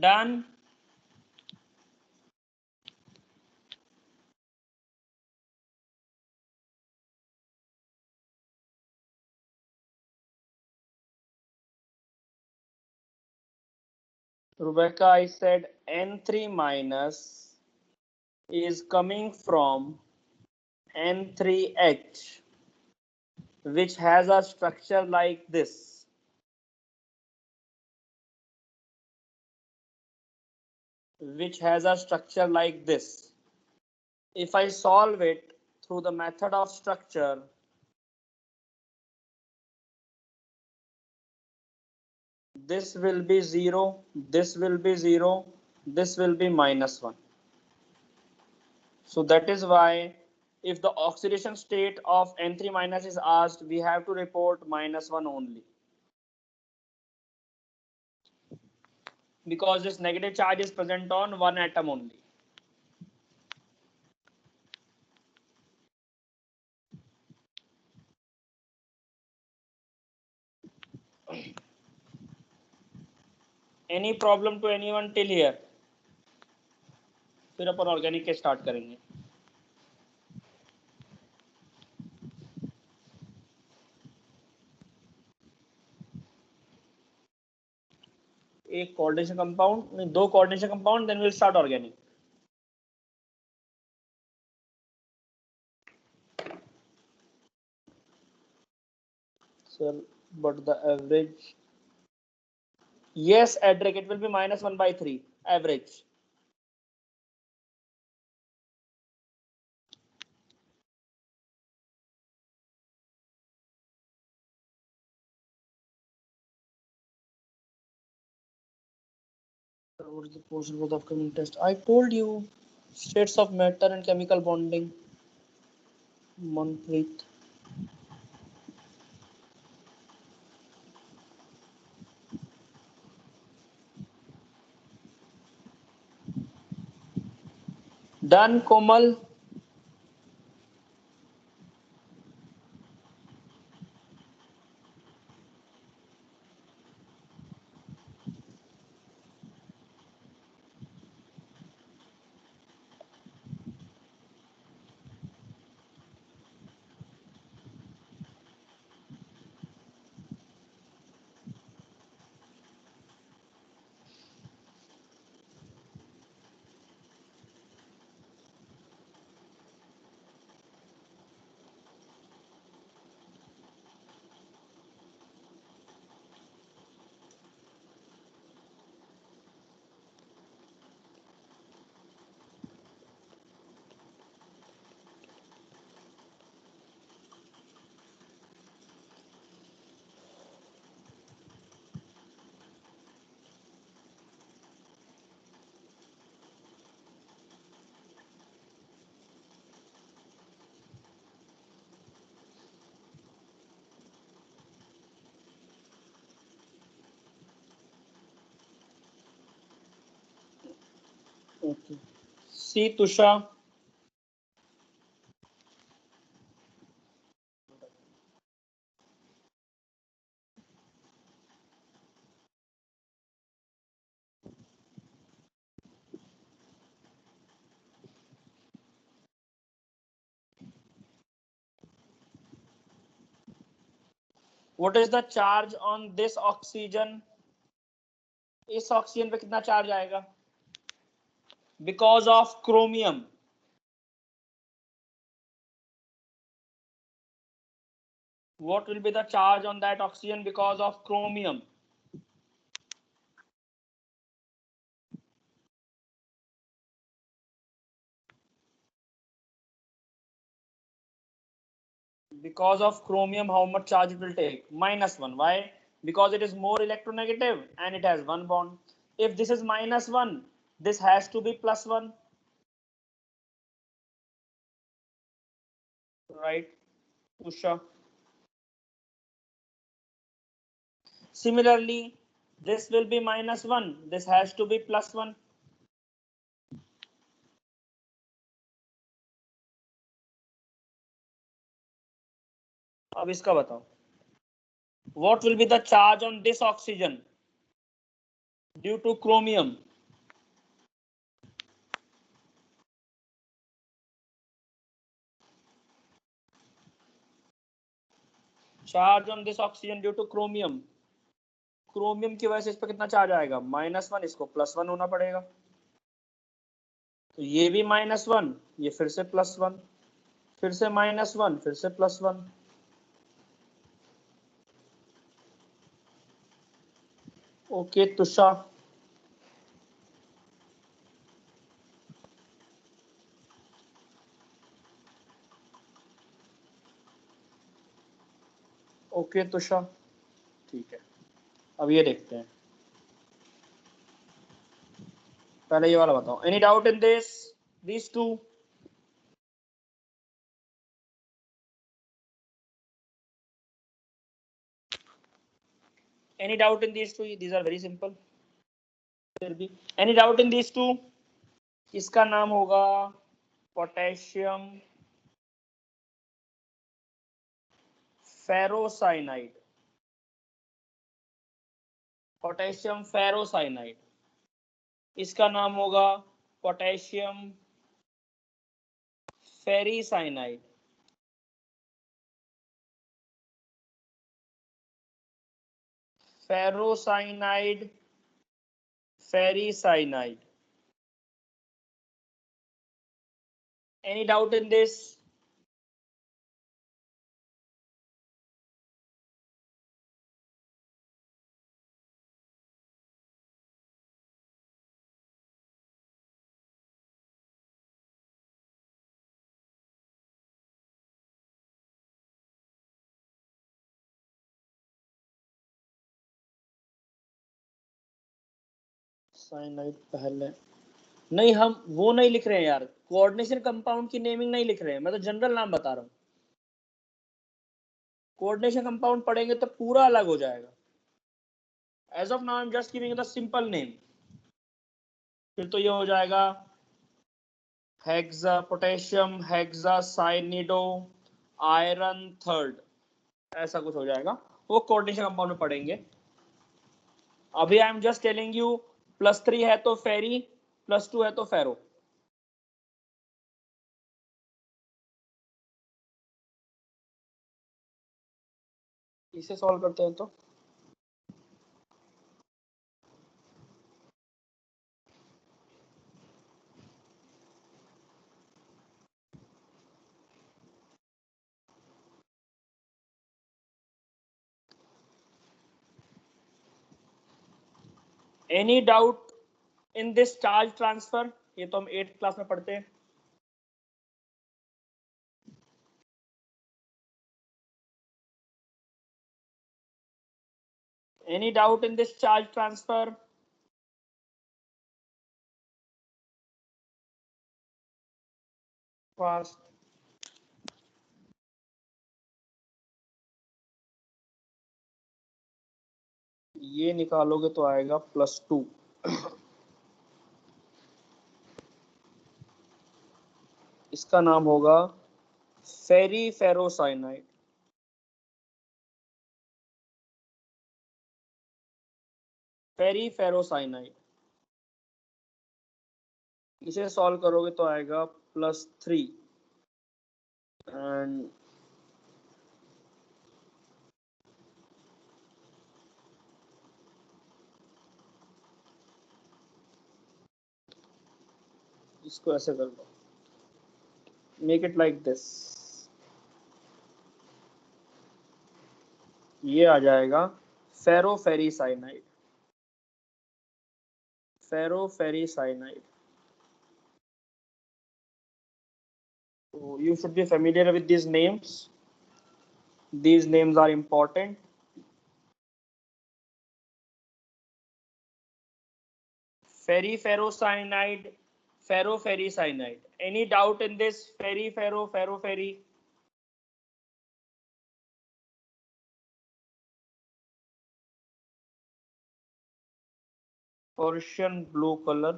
Done. Rebecca, I said N3 minus is coming from N3H, which has a structure like this. Which has a structure like this. If I solve it through the method of structure, this will be 0, this will be 0, this will be -1. So that is why if the oxidation state of N3 minus is asked, we have to report -1 only, because this negative charge is present on one atom only. Any problem to anyone till here? फिर अपन organic के start करेंगे. एक coordination compound नहीं, दो coordination compound, then will start organic. Sir, but the average, yes, Edric, it will be -1/3 average. What is the portion for the upcoming test? I told you, states of matter and chemical bonding. Manpreet. Done, Komal. Okay. See, Tusha. What is the charge on this oxygen? इस oxygen पे कितना charge आएगा? Because of chromium. What will be the charge on that oxygen because of chromium? Because of chromium, how much charge it will take? -1. Why? Because it is more electronegative and it has one bond. If this is -1, this has to be +1. Right, Usha? Similarly, this will be -1. This has to be +1. अब इसका बताओ. What will be the charge on this oxygen due to chromium? Charge on this oxygen due to chromium. Chromium की वजह से इस पर कितना charge आएगा? -1. इसको +1 होना पड़ेगा. तो ये भी -1, ये फिर से +1, फिर से -1, फिर से +1. ओके तुषा. ओके तुषा, ठीक है. अब ये देखते हैं, पहले ये वाला बताओ। Any doubt in this two? Any doubt in this two? These are very simple. फिर भी any doubt in this two? इसका नाम होगा पोटेशियम फेरोसाइनाइड। Potassium ferrocyanide. इसका नाम होगा potassium ferricyanide. Ferrocyanide, ferricyanide. Any doubt in this? Cyanide पहले नहीं, हम वो नहीं लिख रहे हैं यार, कोऑर्डिनेशन कंपाउंड की नेमिंग नहीं लिख रहे हैं, मैं तो जनरल नाम बता रहा हूँ। कोऑर्डिनेशन कंपाउंड पढ़ेंगे तो पूरा अलग हो जाएगा। As of now I am just giving the simple name. फिर तो ये हो जाएगा hexa, potassium hexa cyanido iron third, ऐसा कुछ हो जाएगा, वो कोऑर्डिनेशन कंपाउंड में पढ़ेंगे। अभी आई एम जस्ट टेलिंग यू, +3 है तो फेरी, +2 है तो फेरो। इसे सॉल्व करते हैं तो any doubt in this charge transfer? ये तो हम 8th क्लास में पढ़ते हैं। Any doubt in this charge transfer? Fast. ये निकालोगे तो आएगा +2। इसका नाम होगा फेरी फेरोसाइनाइड। फेरी फेरोसाइनाइड। इसे सॉल्व करोगे तो आएगा +3 एंड इसको ऐसे कर दो, मेक इट लाइक दिस। ये आ जाएगा फेरोफेरीसाइनाइड। फेरोफेरीसाइनाइड। So you should be familiar with these names. These names are important. Ferriferrocyanide, ferroferricyanide. Any doubt in this? Ferriferro. Persian blue color.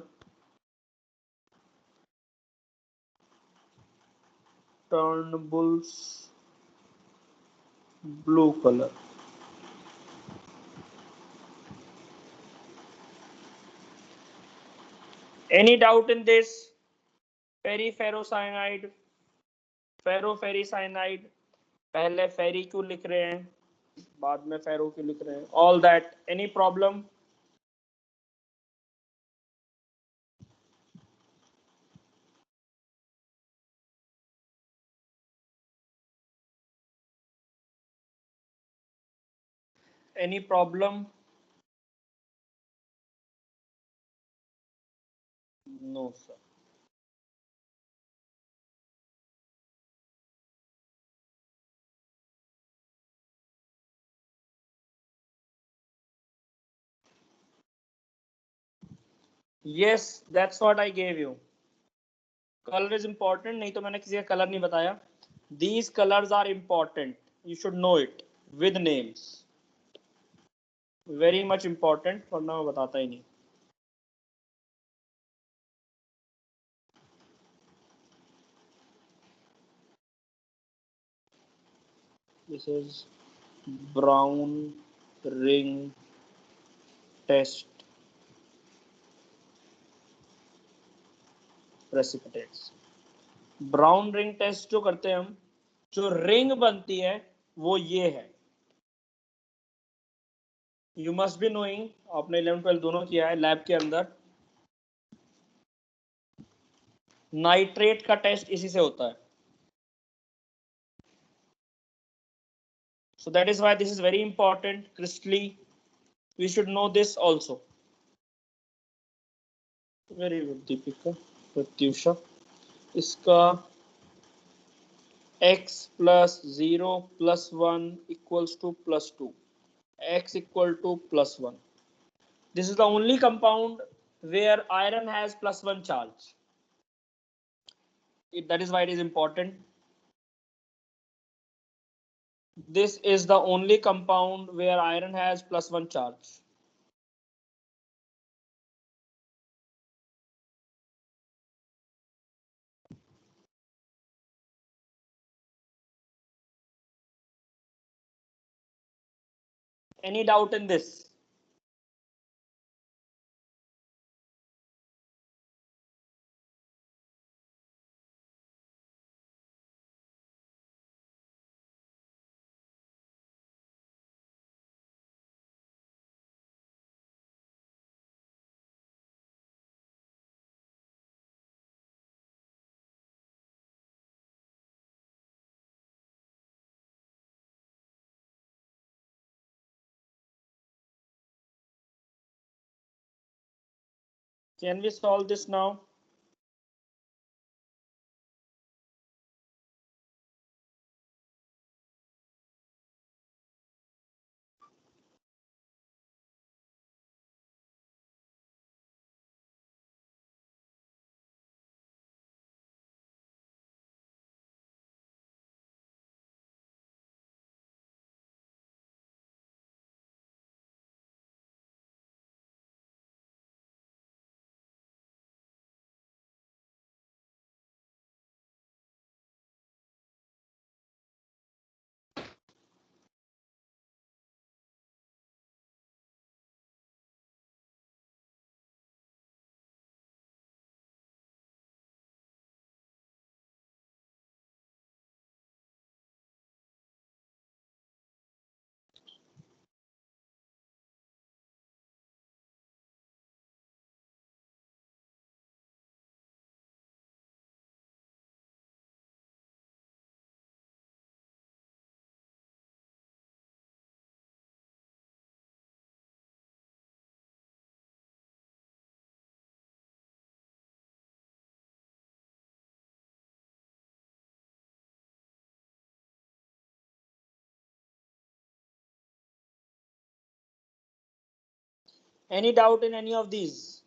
Turnbull's blue color. Any doubt in this? Ferriferrocyanide, ferroferricyanide. पहले फेरी क्यों लिख रहे हैं, बाद में फेरो क्यों लिख रहे हैं? All that. Any problem? Any problem? No, sir. Yes, that's what I gave you. Color is important, नहीं तो मैंने किसी का कलर नहीं बताया. These colors are important. You should know it with names. Very much important. वरना मैं बताता ही नहीं. This is brown ring test precipitates. Brown ring test जो करते हैं हम, जो रिंग बनती है वो ये है. यू मस्ट बी नोइंग, आपने 11-12 दोनों किया है लैब के अंदर. नाइट्रेट का टेस्ट इसी से होता है. So that is why this is very important. Crystally, we should know this also. Very good, Deepika, Pratyusha. इसका x plus 0 plus 1 equals to plus 2. X equal to plus 1. This is the only compound where iron has plus 1 charge. That is why it is important. This is the only compound where iron has plus 1 charge. Any doubt in this? Can we solve this now? Any doubt in any of these?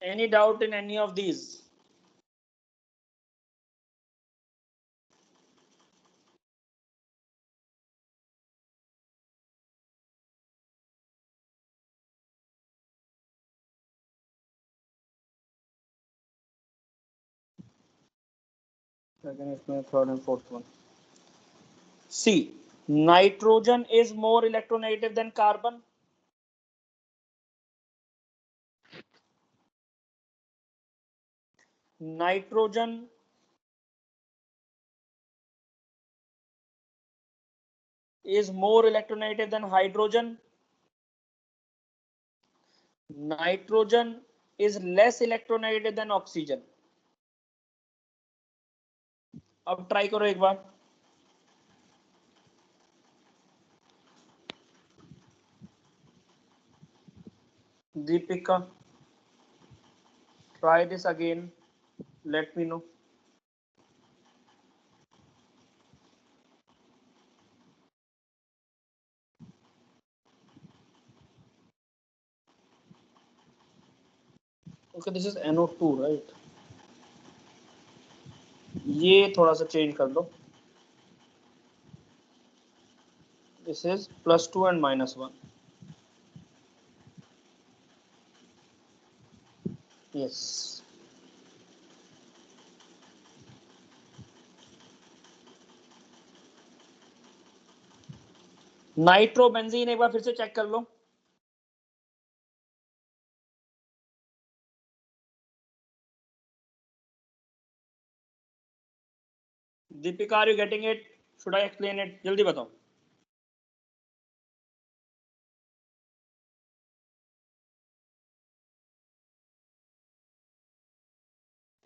Any doubt in any of these? Second is my third and fourth one. C. Nitrogen is more electronegative than carbon. Nitrogen is more electronegative than hydrogen. Nitrogen is less electronegative than oxygen. अब try करो एक बार। Deepika, try this again, let me know. Okay, this is NO2, right? ये थोड़ा सा change कर दो। This is +2 and -1. Yes. Nitrobenzene एक बार फिर से चेक कर लो। Deepika, are you getting it? Should I explain it? जल्दी बताओ।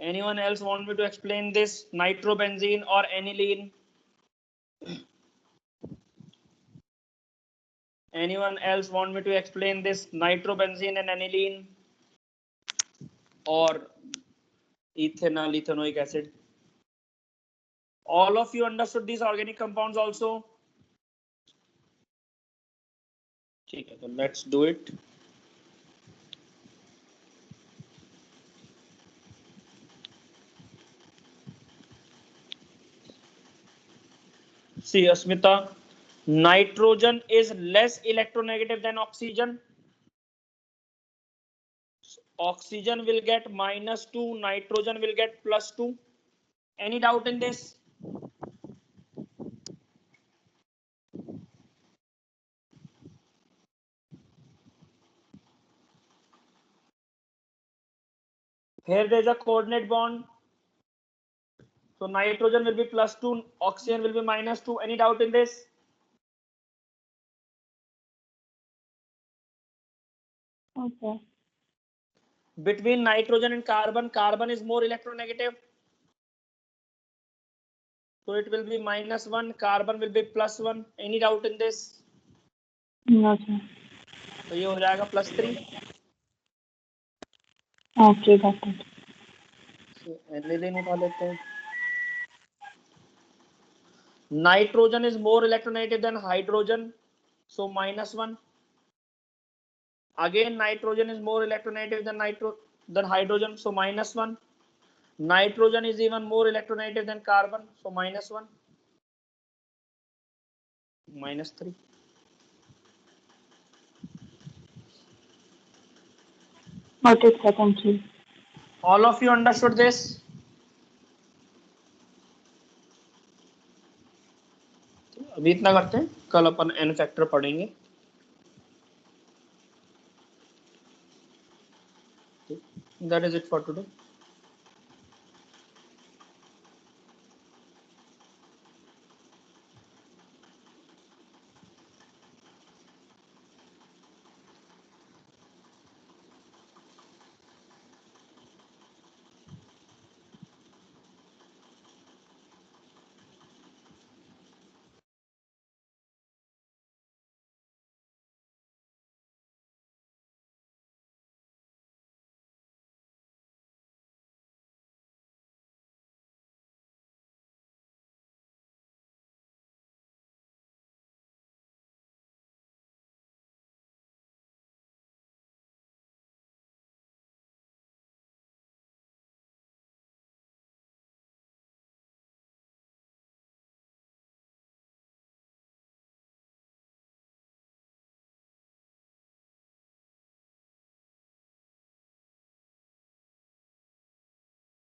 Anyone else want me to explain this nitrobenzene or aniline? Anyone else want me to explain this nitrobenzene and aniline or ethanol, ethanoic acid? All of you understood these organic compounds also? ठीक है, तो let's do it. See, Asmita, nitrogen is less electronegative than oxygen. Oxygen will get -2, nitrogen will get +2. Any doubt in this? Here there is a coordinate bond. So nitrogen will be +2, oxygen will be -2. Any doubt in this? Okay. Between nitrogen and carbon, carbon is more electronegative. So it will be -1, carbon will be +1. Any doubt in this? No, sir. तो ये हो जाएगा +3. Okay, got it. Aniline उठा लेते हैं. Nitrogen is more electronegative than hydrogen, so -1. Again, nitrogen is more electronegative than hydrogen, so -1. Nitrogen is even more electronegative than carbon, so -1. -3. Got it, sir. Thank you. All of you understood this? अभी इतना करते हैं, कल अपन n factor पढ़ेंगे. That is it for today.